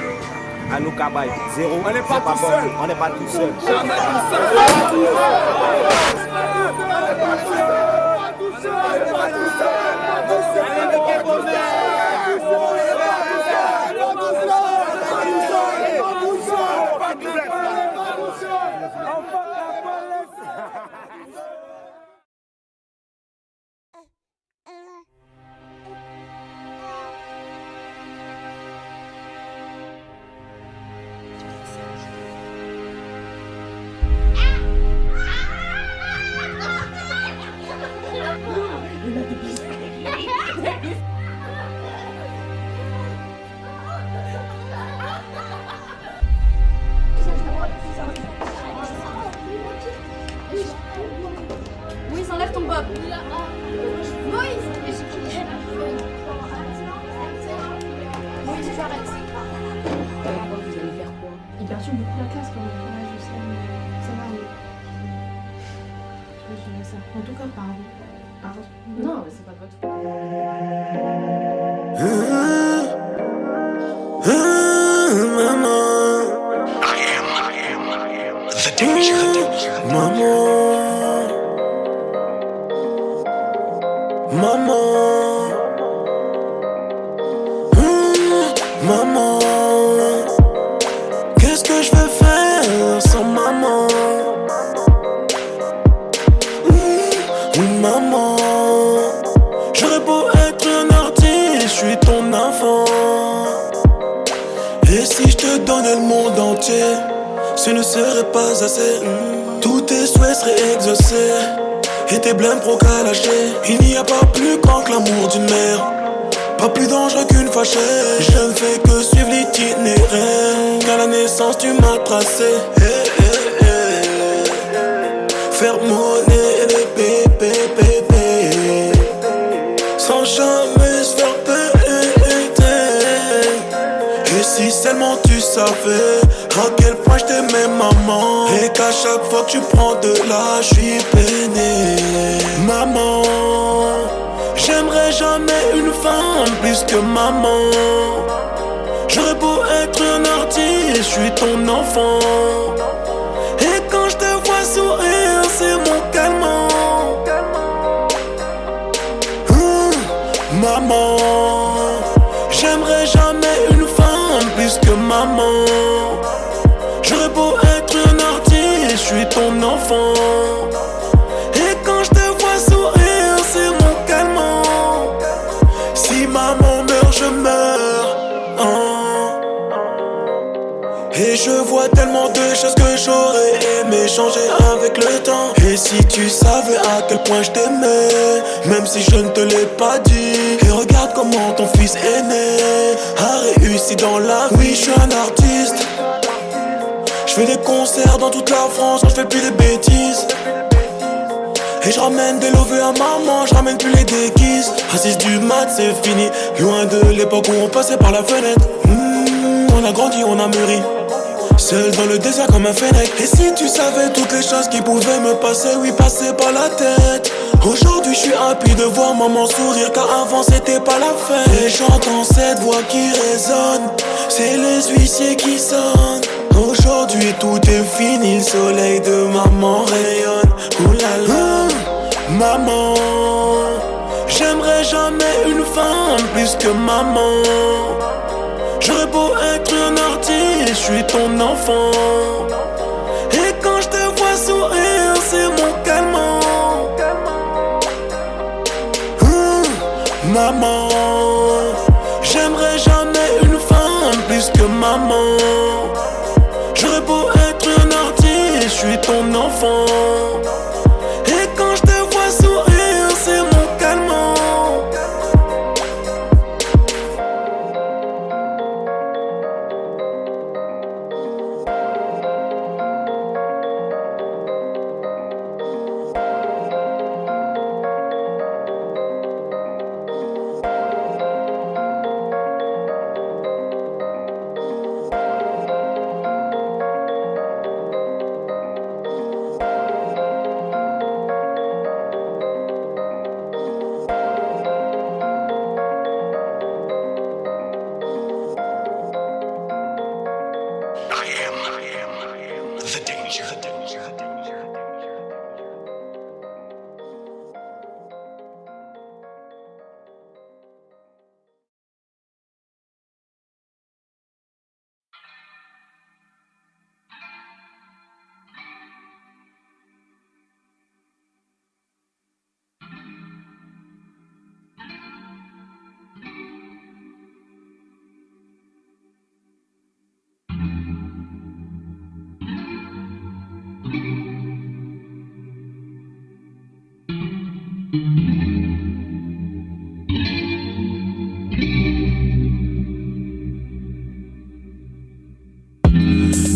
Anou Kabay, 0. On n'est pas tout seul. On n'est pas tout seul. Moïse, enlève ton bob. Moïse, tu arrêtes. Vous allez faire quoi? Il perturbe beaucoup la classe quand même. Ouais, je sais, mais ça va aller. Je vais gérer ça. En tout cas, pardon. Pardon. Non, mais c'est pas de votre faute. Maman, qu'est-ce que je vais faire sans maman? Maman, j'aurais beau être un artiste, je suis ton enfant. Et si je te donnais le monde entier, ce ne serait pas assez. Tous tes souhaits seraient exaucés et tes blêmes procalachés. Il n'y a pas plus grand que l'amour d'une mère, pas plus dangereux qu'une fâchée. Je ne fais que suivre l'itinéraire qu'à la naissance tu m'as tracé. Faire monnaie les bébés sans jamais se faire péter. Et si seulement tu savais à quel point je t'aimais maman, et qu'à chaque fois que tu prends de l'âge je suis peiné. Maman, j'aimerais jamais une femme plus que maman. J'aurais beau être un artiste, je suis ton enfant. Et quand je te vois sourire, c'est mon calmant. Maman, j'aimerais jamais une femme plus que maman. J'aurais beau être un artiste, je suis ton enfant. Et quand je te vois sourire, c'est mon calmant. Si maman meurt, je meurs. Et je vois tellement de choses que j'aurais aimé changer avec le temps. Et si tu savais à quel point je t'aimais, même si je ne te l'ai pas dit. Et regarde comment ton fils aîné a réussi dans la vie. Oui, je suis un artiste, je fais des concerts dans toute la France quand je fais plus des bêtises. Et je ramène des lovés à maman, je ramène plus les déguises. À 6 du mat c'est fini, loin de l'époque où on passait par la fenêtre. On a grandi, on a mûri, seul dans le désert comme un fennec. Et si tu savais toutes les choses qui pouvaient me passer, oui, passer par la tête. Aujourd'hui je suis happy de voir maman sourire, car avant c'était pas la fête. Et j'entends cette voix qui résonne, c'est les huissiers qui sonnent. Aujourd'hui tout est fini, le soleil de maman rayonne. Oulala, maman, j'aimerais jamais une femme plus que maman. J'aurais beau être un artiste, je suis ton enfant. Et quand je te vois sourire, c'est mon calmant. Maman, j'aimerais jamais une femme plus que maman. J'aurais beau être un artiste, je suis ton enfant.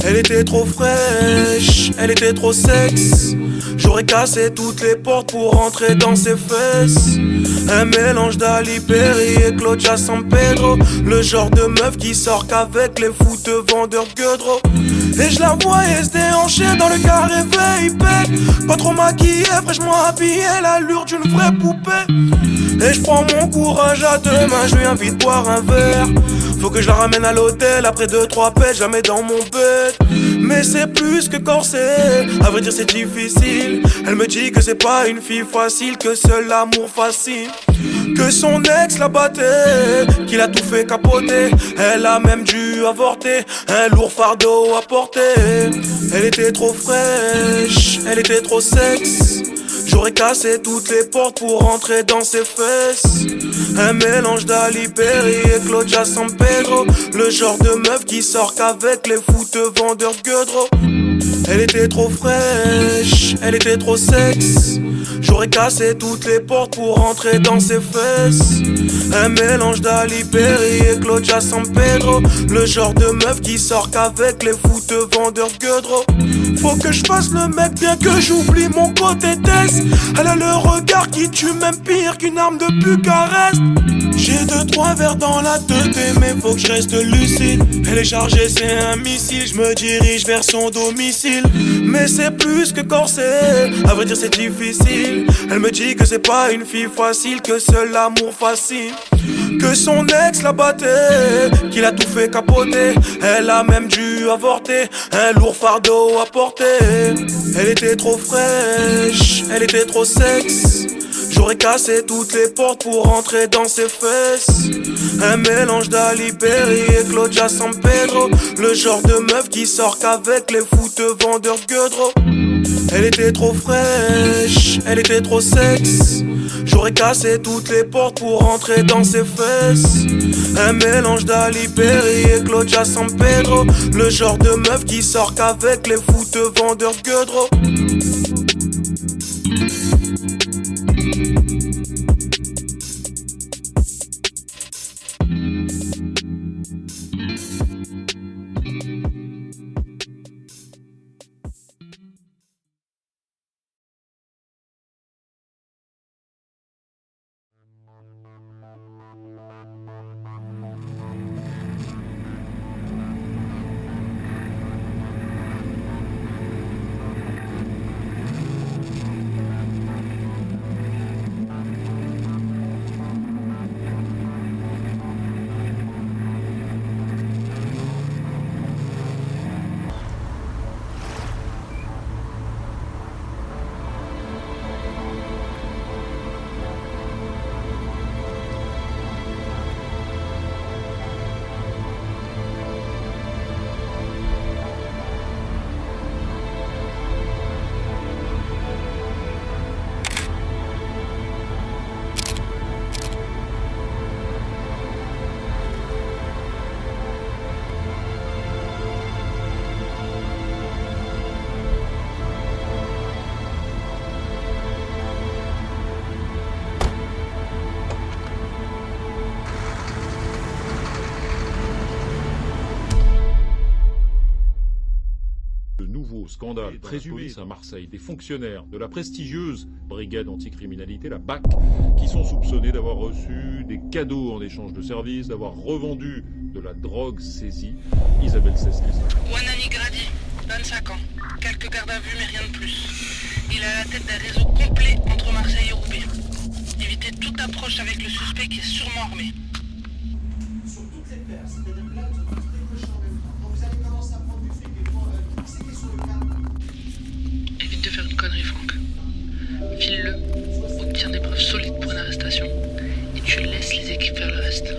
Elle était trop fraîche, elle était trop sexe. J'aurais cassé toutes les portes pour rentrer dans ses fesses. Un mélange d'Ali Perry et Claudia San Pedro. Le genre de meuf qui sort qu'avec les foutes vendeurs gueudreaux. Et je la voyais se déhancher dans le carré VIP. Pas trop maquillée, fraîchement habillée, l'allure d'une vraie poupée. Et je prends mon courage à deux mains, je lui invite boire un verre. Faut que je la ramène à l'hôtel après 2-3 pètes, jamais dans mon bed. Mais c'est plus que corsé, à vrai dire c'est difficile. Elle me dit que c'est pas une fille facile, que seul l'amour fascine. Que son ex la battait, qu'il a tout fait capoter. Elle a même dû avorter, un lourd fardeau à porter. Elle était trop fraîche, elle était trop sexe. J'aurais cassé toutes les portes pour rentrer dans ses fesses. Un mélange d'Ali Perry et Claudia San Pedro. Le genre de meuf qui sort qu'avec les foutes vendeurs gueudreaux. Elle était trop fraîche, elle était trop sexe. J'aurais cassé toutes les portes pour rentrer dans ses fesses. Un mélange d'Ali Perry et Claudia San Pedro. Le genre de meuf qui sort qu'avec les foutes vendeurs gueudreaux. Faut que je fasse le mec bien que j'oublie mon côté test. Elle a le regard qui tue même pire qu'une arme de Bucarest. J'ai 2-3 verres dans la tête mais faut que je reste lucide. Elle est chargée c'est un missile, je me dirige vers son domicile. Mais c'est plus que corsé, à vrai dire c'est difficile. Elle me dit que c'est pas une fille facile, que seul l'amour fascine. Que son ex la battait, qu'il a tout fait capoter. Elle a même dû avorter, un lourd fardeau à porter. Elle était trop fraîche, elle était trop sexe. J'aurais cassé toutes les portes pour rentrer dans ses fesses. Un mélange d'Ali Perry et Claudia San Pedro. Le genre de meuf qui sort qu'avec les foutes vendeurs gueudreaux. Elle était trop fraîche, elle était trop sexe. J'aurais cassé toutes les portes pour rentrer dans ses fesses. Un mélange d'Ali Perry et Claudia San Pedro. Le genre de meuf qui sort qu'avec les foutes vendeurs gueudreaux. Scandale présumé à Marseille, des fonctionnaires de la prestigieuse brigade anticriminalité, la BAC, qui sont soupçonnés d'avoir reçu des cadeaux en échange de services, d'avoir revendu de la drogue saisie. Isabelle Ceslis. Wanani Gradi, 25 ans, quelques gardes à vue mais rien de plus. Il est à la tête d'un réseau complet entre Marseille et Roubaix. Évitez toute approche avec le suspect qui est sûrement armé. Sur toutes les paires, c'est-à-dire là, sur toutes les cochons en même temps. Quand vous allez commencer à prendre du fric et pour fixer sur le cadre. Évite de faire une connerie, Franck. File-le, obtiens des preuves solides pour une arrestation, et tu laisses les équipes faire le reste.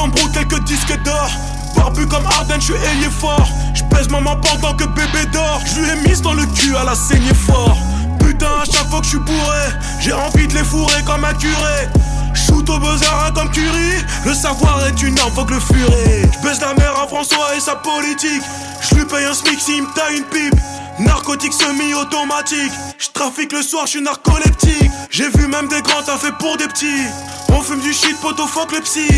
bro, quelques disques d'or. Barbu comme Arden, j'suis ailier fort. J'pèse maman pendant que bébé dort. J'lui ai mise dans le cul, elle a saigné fort. Putain, à chaque fois que j'suis bourré, j'ai envie de les fourrer comme un curé. Shoot au buzzer comme Curie. Le savoir est une arme, faut que le furet. J'baisse la mère à François et sa politique. J'lui paye un smic s'il me taille une pipe. Narcotique semi-automatique. J'trafique le soir, j'suis narcoleptique. J'ai vu même des grands t'as fait pour des petits. On fume du shit, poto, fuck le psy.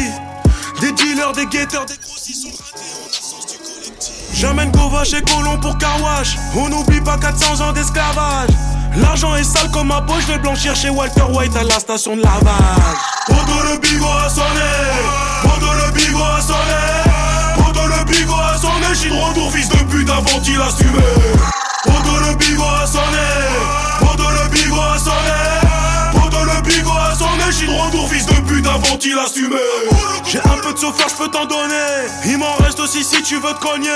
Des dealers, des guetteurs, des grossistes sont ratés, on a sens du collectif. J'amène Gova chez Colomb pour Carwash. On n'oublie pas 400 ans d'esclavage. L'argent est sale comme ma poche, je vais blanchir chez Walter White à la station de lavage. Poto le bigot a sonné, poto le bigot a sonné, poto le bigot a sonné, j'suis de retour fils de pute avant qu'il assumé. Poto le bigot a sonné, poto le bigot a sonné, poto le bigot a sonné, j'suis de retour fils de pute avant qu'il assumé. J'ai un peu de chauffeur, j'peux t'en donner, il m'en reste aussi si tu veux te cogner.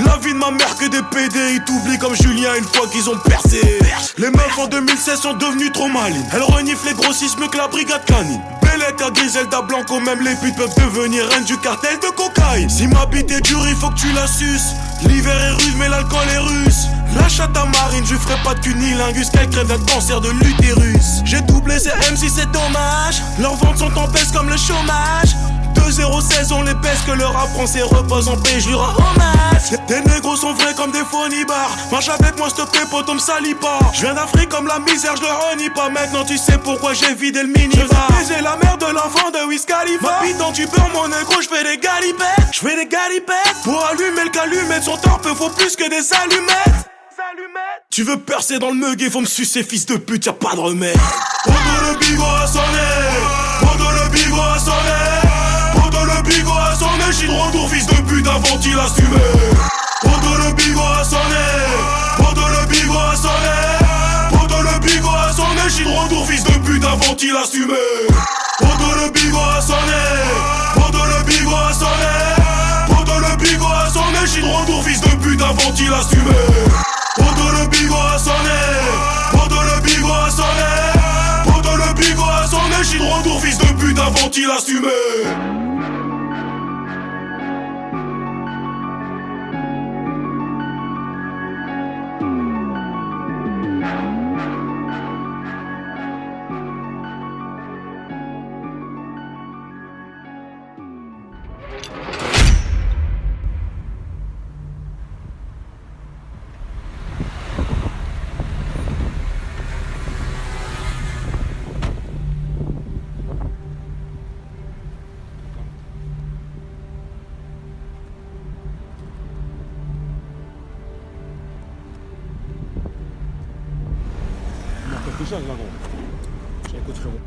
La vie de ma mère que des PD, ils t'oublient comme Julien une fois qu'ils ont percé. Les meufs en 2016 sont devenues trop malines. Elles reniflent les grossismes que la brigade canine. Bellec à Griselda Blanco, même les putes peuvent devenir reines du cartel de cocaïne. Si ma bite est dure, il faut que tu la suces. L'hiver est rude mais l'alcool est russe. La chatte à marine, je ferai pas de cunilingus qu'elle crève d'un cancer de l'utérus. J'ai doublé ces MC, c'est dommage. Leurs ventes sont en baisse comme le chômage. 2-0-16 on les baisse, que le rap français repose en paix, je lui rends hommage. Tes négros sont vrais comme des phonibars. Marche avec moi s'il te plaît, pote, on me salit pas. Je viens d'Afrique comme la misère, je le renie pas. Maintenant tu sais pourquoi j'ai vidé le minibar. Je vais baiser la mère de l'enfant de Wiz Khalifa. Ma bite dans du beurre, mon négro, je fais des galipettes. Je fais des galipettes. Pour allumer le calumet de son torpe, faut plus que des allumettes. Tu veux percer dans le muguet, faut me sucer, fils de pute, y'a pas de remède. Poto le bigot a sonné, poto le bigot a sonné, poto le bigot a sonné, j'suis de retour fils de pute avant qu'il assumé. Poto le bigot a sonné, poto le bigot a sonné, poto le bigot a sonné, j'suis de retour fils de pute avant qu'il assumé. Poto le bigot a sonné, poto le bigot a sonné, poto le bigot a sonné, j'suis de retour fils de pute avant qu'il assumé. Poto le bigot a sonné, poto le bigot a sonné, poto le bigot a sonné, j'suis de retour fils de pute avant qu'il assumé. Écoute frérot,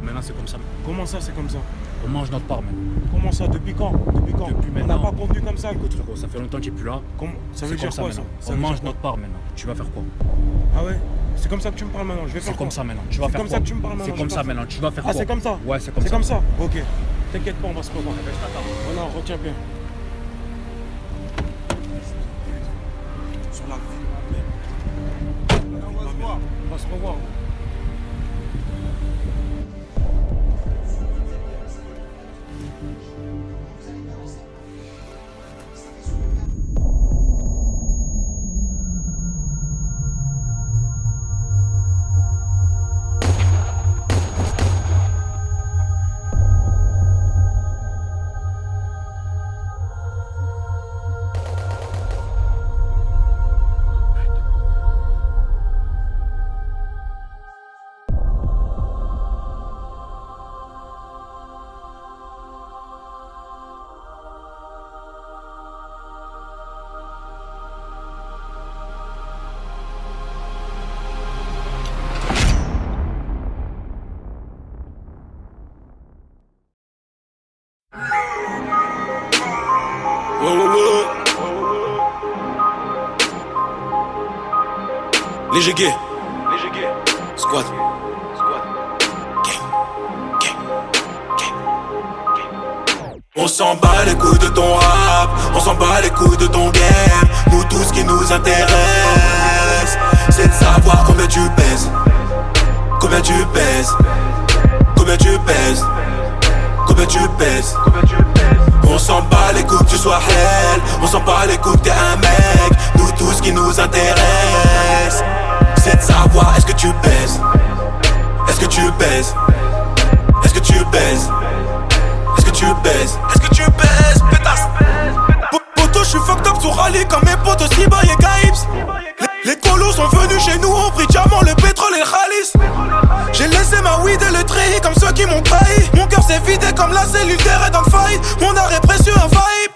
maintenant c'est comme ça. Comment ça, c'est comme ça? On mange notre part maintenant. Comment ça? Depuis quand? Depuis quand? Depuis On n'a maintenant. pas convenu comme ça. Écoute frérot, ça fait longtemps qu'il est plus là. Ça veut dire quoi ça? On mange notre part maintenant. Tu vas faire quoi? Ah ouais? C'est comme ça que tu me parles maintenant, je vais faire C'est quoi? comme ça maintenant. Tu vas faire quoi? C'est comme ça que tu me parles maintenant. C'est comme ça maintenant. Tu vas faire Ah quoi? c'est comme ça? Ouais, c'est comme ça. C'est comme ça? Ok. T'inquiète pas, on va se revoir. Oh non, retiens bien. Sur la vie de ma mère. On va se revoir. Léger gay, squad, on s'en bat les couilles de ton rap, on s'en bat les couilles de ton game. Nous tout ce qui nous intéresse, c'est de savoir combien tu pèses. Combien tu pèses, combien tu pèses, combien tu pèses. pèses. On s'en bat les coups que tu sois hell, on s'en bat les coups que t'es un mec. Nous tout ce qui nous intéresse, c'est de savoir est-ce que tu pèses. Est-ce que tu pèses? Est-ce que tu pèses? Est-ce que tu pèses? Est-ce que tu pèses, pétasse? Poto, je suis fucked up sur rallye comme mes potes Siba et Gaïbs. Les colos sont venus chez nous, ont pris diamant, le pétrole et le khalis. J'ai laissé ma weed et le treillis comme ceux qui m'ont trahi. Mon cœur s'est vidé comme la cellule d'air est dans le faillite. Mon arrêt précieux un vibe.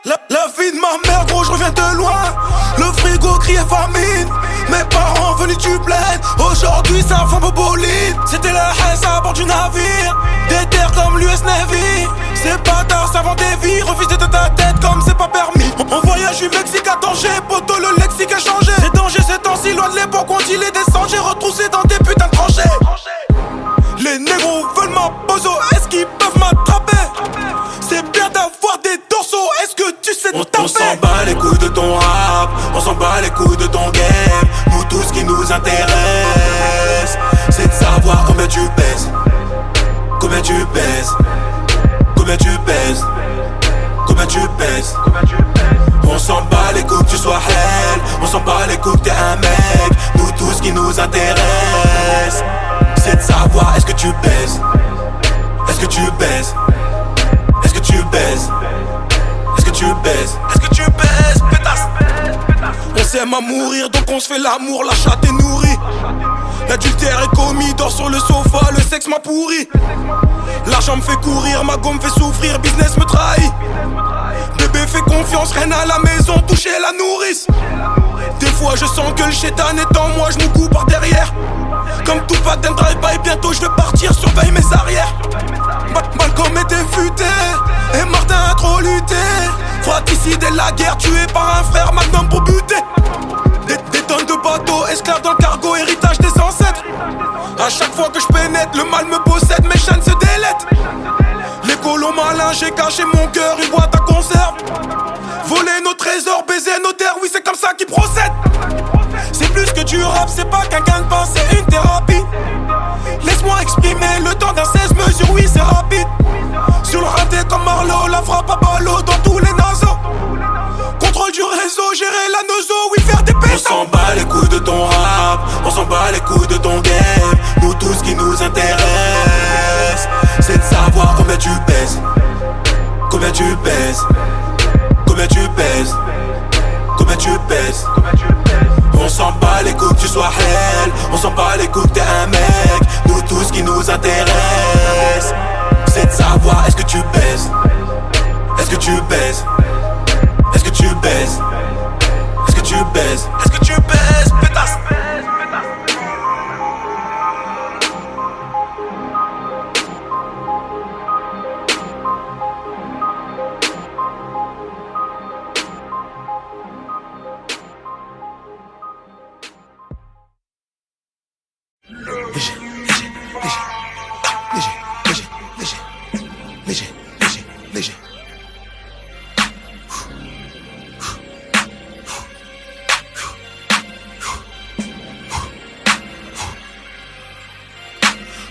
La vie de ma mère, gros, je reviens de loin. Le frigo criait famine. Mes parents venus du bled. Aujourd'hui, ça femme au bolide. C'était la haine à bord du navire. Des terres comme l'US Navy. Ces bâtards savent des vies. Refusent de ta tête comme c'est pas permis. On voyage du Mexique à Tanger. Poto, le lexique a changé. C'est danger, c'est temps si loin de l'époque où on dit les descends. J'ai retroussé dans des putains de tranchées. Les négros veulent ma bozo. Est-ce qu'ils peuvent m'attraper? C'est bien d'avoir des dorsaux. Est-ce que tu sais taper? On s'en bat les couilles de ton rap. On s'en bat les couilles de ton game. Nous tout ce qui nous intéresse, c'est de savoir combien tu pèses. Combien tu pèses? Combien tu pèses? Combien tu pèses? On s'en bat les couilles que tu sois hell. On s'en bat les couilles que t'es un mec. Nous tout ce qui nous intéresse, c'est de savoir est-ce que tu pèses. Est-ce que tu pèses? Est-ce que tu pèses? Est-ce que tu pèses? Est-ce que tu pèses, pétasse? On s'aime à mourir donc on se fait l'amour, la chatte est nourrie. L'adultère est commis, dors sur le sofa, le sexe m'a pourri. L'argent me fait courir, ma gomme me fait souffrir, business me trahit. Bébé fait confiance, reine à la maison, toucher la nourrice. Des fois je sens que le chétan est en moi, je me coupe par derrière. Comme tout patin drive-by, bientôt je vais partir, surveille mes arrières. Malcolm était futé, et Martin a trop lutté. Fratricide et la guerre, tué par un frère magnum pour buter. Des tonnes de bateaux, esclaves dans le cargo, héritage des ancêtres. A chaque fois que je pénètre, le mal me possède, mes chaînes se délètent. Les colons malins, j'ai caché mon cœur, une boîte à conserve. Voler nos trésors, baiser nos terres, oui c'est comme ça qu'ils procèdent. C'est plus que du rap, c'est pas qu'un gain de pain, c'est une thérapie. Laisse-moi exprimer le temps d'un 16 mesures, oui c'est rapide. Sur le raté comme Marlowe, la frappe à ballot dans tous les naseaux. Contrôle du réseau, gérer la nozo, oui faire des pétons. On s'en bat les couilles de ton rap, on s'en bat les couilles de ton game. Nous tout ce qui nous intéresse, c'est de savoir combien tu pèses. Combien tu pèses? Combien tu pèses? Combien tu pèses? On s'en bat les couilles que tu sois hell. On s'en bat les couilles que t'es un mec. Nous tout ce qui nous intéresse, c'est de savoir est-ce que tu pèses. Est-ce que tu pèses? Est-ce que tu pèses? Est-ce que tu pèses? Est-ce que tu pèses, pétasse? Léger.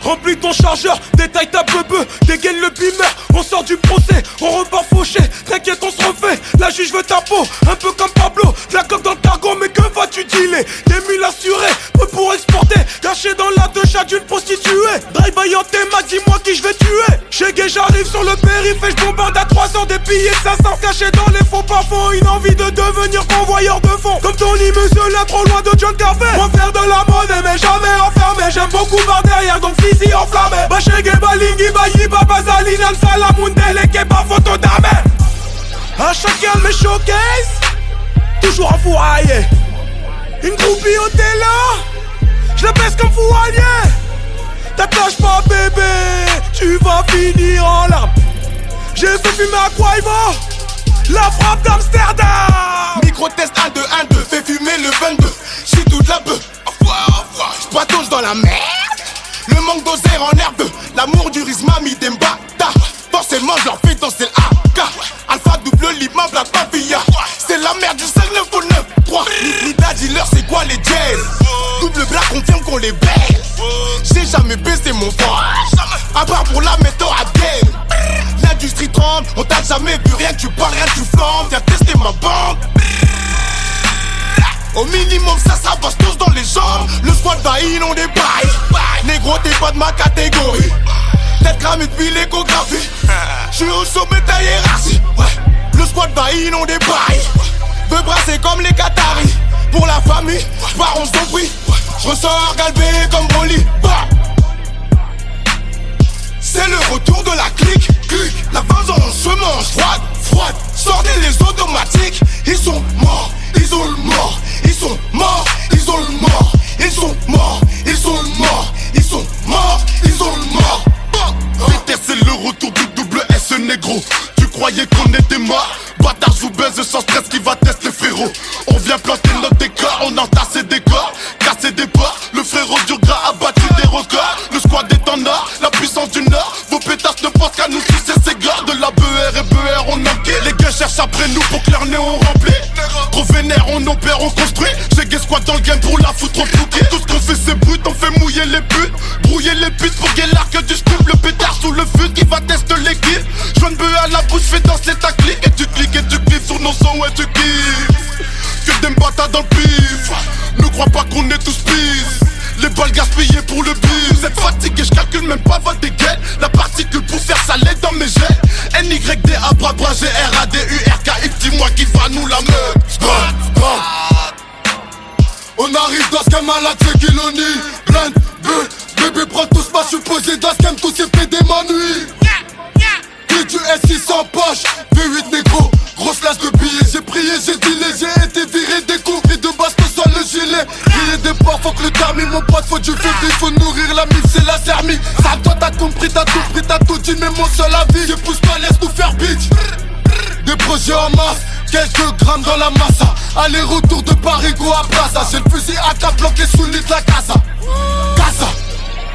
Remplis ton chargeur, détaille ta bebe, dégaine le beamer, on sort du procès, on repart fauché, t'inquiète on se refait, la juge veut ta peau, un peu comme Pablo, de la coque dans le cargo, mais que vas-tu dealer? Des mules assurées, peu pour exporter, caché dans la deux chat d'une prostituée, drive-by en théma, dis-moi qui je vais tuer. Chez Gay j'arrive sur le périph' et je bombarde à 300 des billets de 500, cachés dans les faux parfums, une envie de devenir convoyeur de fond, comme Tony Monsieur là trop loin de John Carver. Moi faire de la monnaie mais jamais enfermé, j'aime beaucoup par derrière donc si enflammé. Bachege balingi bayi babazali nan salamundele keba photo d'amé. À chacun de mes showcases, toujours enfouraillé. Une groupie au télo, je la baisse comme foualier. T'attaches pas bébé, tu vas finir en larmes. J'ai fait fumer à Quaivo, la frappe d'Amsterdam. Micro-test 1, 2, 1, 2, fais fumer le 22. J'suis toute la bœuf, j'patauge dans la merde. Le manque d'oseille en herbe, l'amour du risma mi d'embata. Forcément je leur fais danser l'AK. Alpha double lima black papilla. C'est la merde du 5, 9 ou 9, 3. Nida dealer c'est quoi les jazz? Double black confirme qu'on les baise. J'ai jamais baissé mon frère, à part pour la méthode à gaine. L'industrie tremble, on t'a jamais vu, rien que tu parles, rien que tu flambes. Viens tester ma bande. Au minimum ça passe tous dans les jambes. Le squad va inonder bail. Négro t'es pas de ma catégorie. Tête cramée depuis l'échographie. J'suis au sommet de ta hiérarchie. Le squad va inonder bail. Veux brasser comme les Qataris. Pour la famille, j'pars en zombie. J'ressors galbé comme Broly. C'est le retour de la clique. La vengeance se mange froide. Sortez les automatiques. Ils sont morts, ils ont le mort. Ils sont morts, ils ont le mort. Ils sont morts, ils ont le mort. Ils sont morts, ils ont le mort. Peter, c'est le retour du double S négro. Tu croyais qu'on était mort? Bâtard joue baise sans stress qui va tester frérot. On vient planter notre décor, on entasse des corps, casser des ports. Le frérot du gras a battu des records. Le squad est en or, la puissance du nord. Vos pétards ne pensent qu'à nous sucer ces gars. De la BR et BR on enquille. Les gars cherchent après nous pour que leur nez on remplit. Trop vénère, on opère, on construit. J'ai gay squad dans le game pour la foutre au plouquet. Tout ce qu'on fait c'est brut, on fait mouiller les putes. Brouiller les putes pour qu'il l'arc du stup. Le pétard sous le fut qui va tester l'équipe. Joint bœuf à la bouche, fais danser ta clique. Et tu cliques sur nos sons, ouais tu kiffes. Que des mbata dans le pif. Ne crois pas qu'on est tous pis. Les balles gaspillées pour le bif. Vous êtes fatigué, je calcule même pas votre dégaine. La particule pour faire saler dans mes jets. NYDA, bras bras, GRADURKX. Dis-moi qui va nous la mettre. On arrive dans ce game à la Tchekiloni. Blind, bull, bébé prends tout ce match. J'suis posé dans ce game, tous ces PD ma nuit. Du S6 en poche, V8 négro, grosse lâche de billets. J'ai prié, j'ai dealé, j'ai été viré des coups. Pris de baston sur le gilet. Grillé des porcs, faut que le termine. Mon pote, faut du fait, faut nourrir la mif, c'est la sermie. Ça toi t'as compris, t'as tout dit, mais mon seul avis. Je pousse pas, laisse nous faire bitch. Des projets en masse, quelques grammes dans la massa. Aller-retour de Paris, go à Plaza. J'ai le fusil à cap bloqué sous le lit de la casa.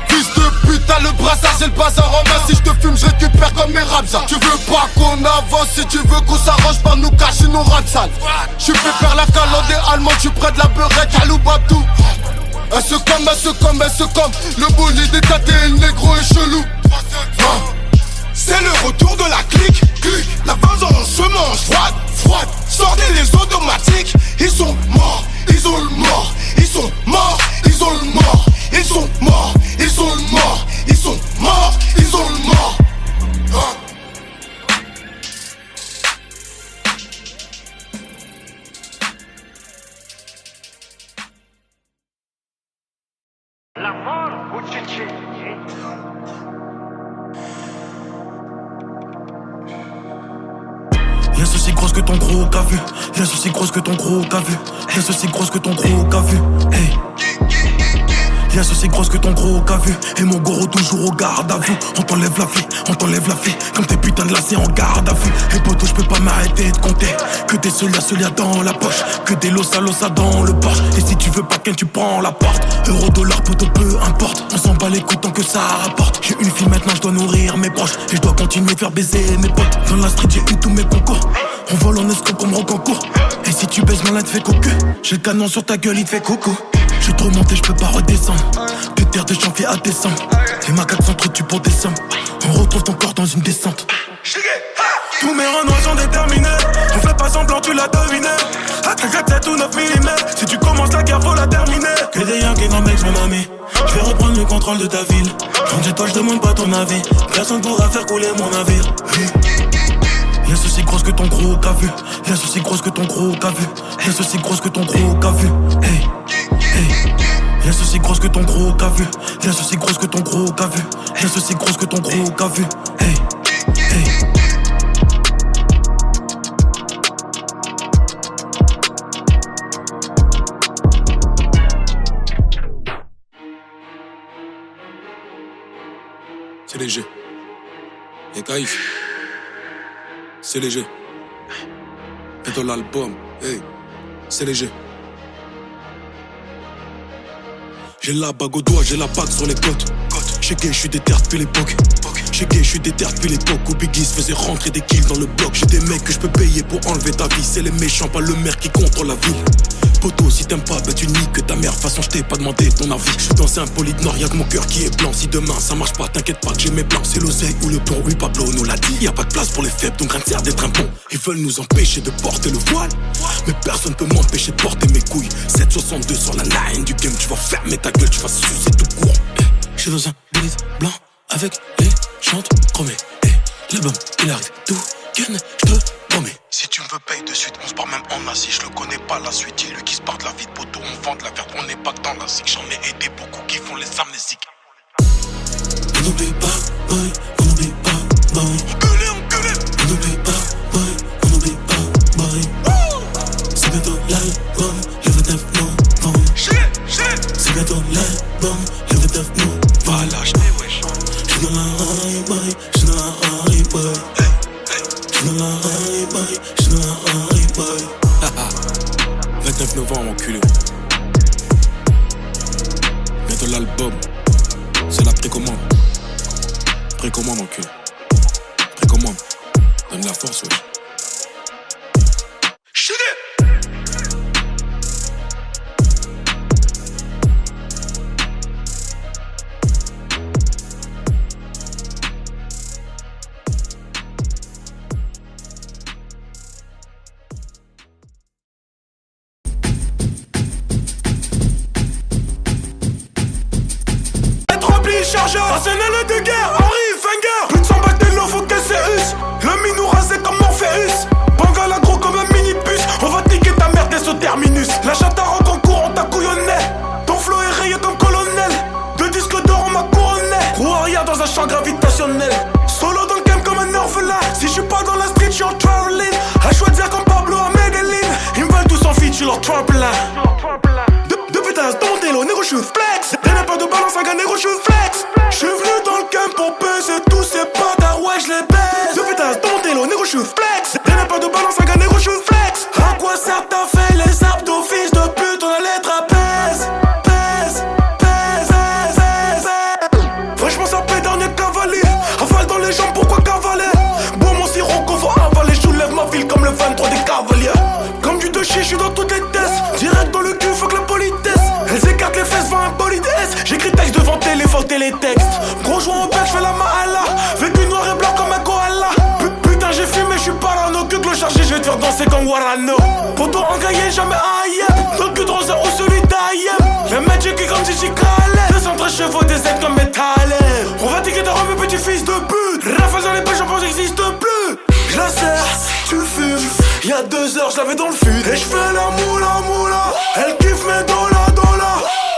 Fils de pute, t'as le brassard, j'ai le bazar en main. Si je te fume, je récupère comme mes rapsas. Tu veux pas qu'on avance, si tu veux qu'on s'arrange, par nous cacher nos rats sales. J'suis fait faire la calande des Allemands, j'suis près de la beurette, à l'Oubabdou. Elle se comme, le bolide est tâté, le négro est chelou. C'est le retour de la clique. La vengeance se mange froide. Sortez les automatiques. Ils sont morts, ils ont le mort. Ils sont morts, ils ont le mort. Ils sont morts, ils ont le mort. Ils sont morts, ils ont le mort. La mort ou tchétché. Laisse aussi grosse que ton gros qu'a vu. Laisse aussi grosse que ton gros qu'a vu. Laisse aussi grosse que ton gros qu'a vu. Hey. Laisse aussi grosse que ton gros qu'a vu. Et mon goro toujours au garde à vue. On t'enlève la vie. Comme tes putains de lacets en garde à vue. Et poto, j'peux pas m'arrêter de compter. Que des solia dans la poche. Que des losa dans le Porsche. Et si tu veux pas qu'un, tu prends la porte. Euro, dollar, poto, peu importe. On s'en bat les couilles tant que ça rapporte. J'ai une fille maintenant, je dois nourrir mes proches. Et je dois continuer de faire baiser mes potes. Dans la street, j'ai eu tous mes concours. On vole en escope comme Rocancourt. Et si tu baises malin, te fais cocu. J'ai le canon sur ta gueule, il te fait coucou. J'suis trop monté, j'peux pas redescendre. De terre de chantier à descendre. Les macaques s'entretuent pour des sommes. On retrouve ton corps dans une descente. Tous mes renois sont déterminés. On fait pas semblant, tu l'as deviné. A 7 ou 9 mm. Si tu commences la guerre, faut la terminer. Que des Yankees dans mec, mon ami. J'vais reprendre le contrôle de ta ville. Quand toi, j'demande pas ton avis. Personne pourra faire couler mon navire. Laisse aussi grosse que ton gros qu'a vu. Laisse aussi grosse que ton gros qu'a vu. Laisse aussi grosse que ton gros qu'a vu. Hey, hey. Laisse aussi grosse que ton gros qu'a vu. Laisse aussi grosse que ton gros qu'a vu. Laisse aussi grosse que ton gros qu'a vu. Hey, hey. C'est léger. Et Kaïf. C'est léger. Et dans l'album, hey, c'est léger. J'ai la bague au doigt, j'ai la bague sur les côtes. Chez Gay, j'suis déter depuis l'époque. Chez Gay, j'suis déter depuis l'époque où Biggie se faisait rentrer des kills dans le bloc. J'ai des mecs que j'peux payer pour enlever ta vie. C'est les méchants, pas le maire qui contrôle la ville. Poto, si t'aimes pas, bah tu niques que ta mère. Façon, je t'ai pas demandé ton avis. Je suis dans un poli de noir, y'a que mon cœur qui est blanc. Si demain ça marche pas, t'inquiète pas que j'ai mes plans. C'est l'oseille ou le plomb, oui Pablo nous l'a dit. Y'a pas de place pour les faibles, donc rien ne sert d'être un bon. Ils veulent nous empêcher de porter le voile, mais personne peut m'empêcher de porter mes couilles. 762 sur la line du game, tu vas fermer ta gueule, tu vas sucer tout court. Je suis dans un bolide blanc avec les chantes chromées. L'album il arrive tout ken, je te promets. Si tu me veux paye de suite, on se part même en assis. Je le connais pas la suite, dis-lui qui se part de la vie de poteau. On vend de la verte, on n'est pas que dans la zik. J'en ai aidé beaucoup qui font les amnésiques. On n'oublie pas, boy, on n'oublie pas, boy. On n'oublie pas, boy, on n'oublie pas, boy. C'est bientôt l'album, le 29 novembre. C'est bientôt l'album, le 29 novembre. Va l'acheter, wesh. J'suis dans la high, boy, j'suis dans la high, boy. J'suis dans la high, boy, j'suis dans la high, boy. 29 novembre, enculé. Bientôt l'album, c'est la précommande. Précommande, enculé. Précommande. Donne la force, wesh. Chargeur, arsenal de guerre, Henry Wenger. Plus de 100 balles de l'eau, faut qu'elle s'éuse. Le minou rasé comme Morpheus. Bangala gros comme un minibus. On va niquer ta mère dès au terminus. La chatte à rock en cours, on t'a couillonné. Ton flow est rayé comme colonel. Deux disques d'or, on m'a couronné. Roue arrière dans un champ gravitationnel. Solo dans le game comme un orphelin. Si je suis pas dans la street, je suis en traveling. À choisir comme Pablo à Medellin. Ils me veulent tous en feat, je suis leur trampolin. De pétasse, dans mon délo, négro shoot flex. T'as pas de balance, un gars négro shoot flex. J'suis venu dans le game pour baiser tous ces bâtards, ouais j'les baise. De pétasse, dans mon délo, négro shoot flex. T'as pas de balance, un gars négro shoot flex. À quoi sert t'as fait les abdos, fils de pute, on a les trapèzes. Franchement ça paie dernier cavalier. Avale dans les jambes, pourquoi cavaler? Bon mon sirop qu'on va avaler. J'soulève ma ville comme le 23 des cavaliers. Comme du deux-chier, j'suis dans toutes les tests. Direct dans le cul, faut que la politesse. Elles écartent les fesses, vont un bolide S. J'écris texte devant téléphoner les textes. Gros jouant au bec, j'fais la mahala. Vécu noir et blanc comme un koala. Putain j'ai fumé, j'suis parano. Que le chargé, j'vais te faire danser comme Warano. Poto engaillé, jamais aïe. Dans le cul de Rosa ou celui d'Ayem. Le mec qui comme Gigi Khaled. 213 chevaux, des aides comme métal. On va tiquer ta robe, mes petits fils de pute. Rafale dans les pêches, j'en pense n'existe plus. J'la serre, tu fumes. Y'a 2 heures, j'l'avais dans le fut. Et j'fais la moula. Elle kiffe mes dollars.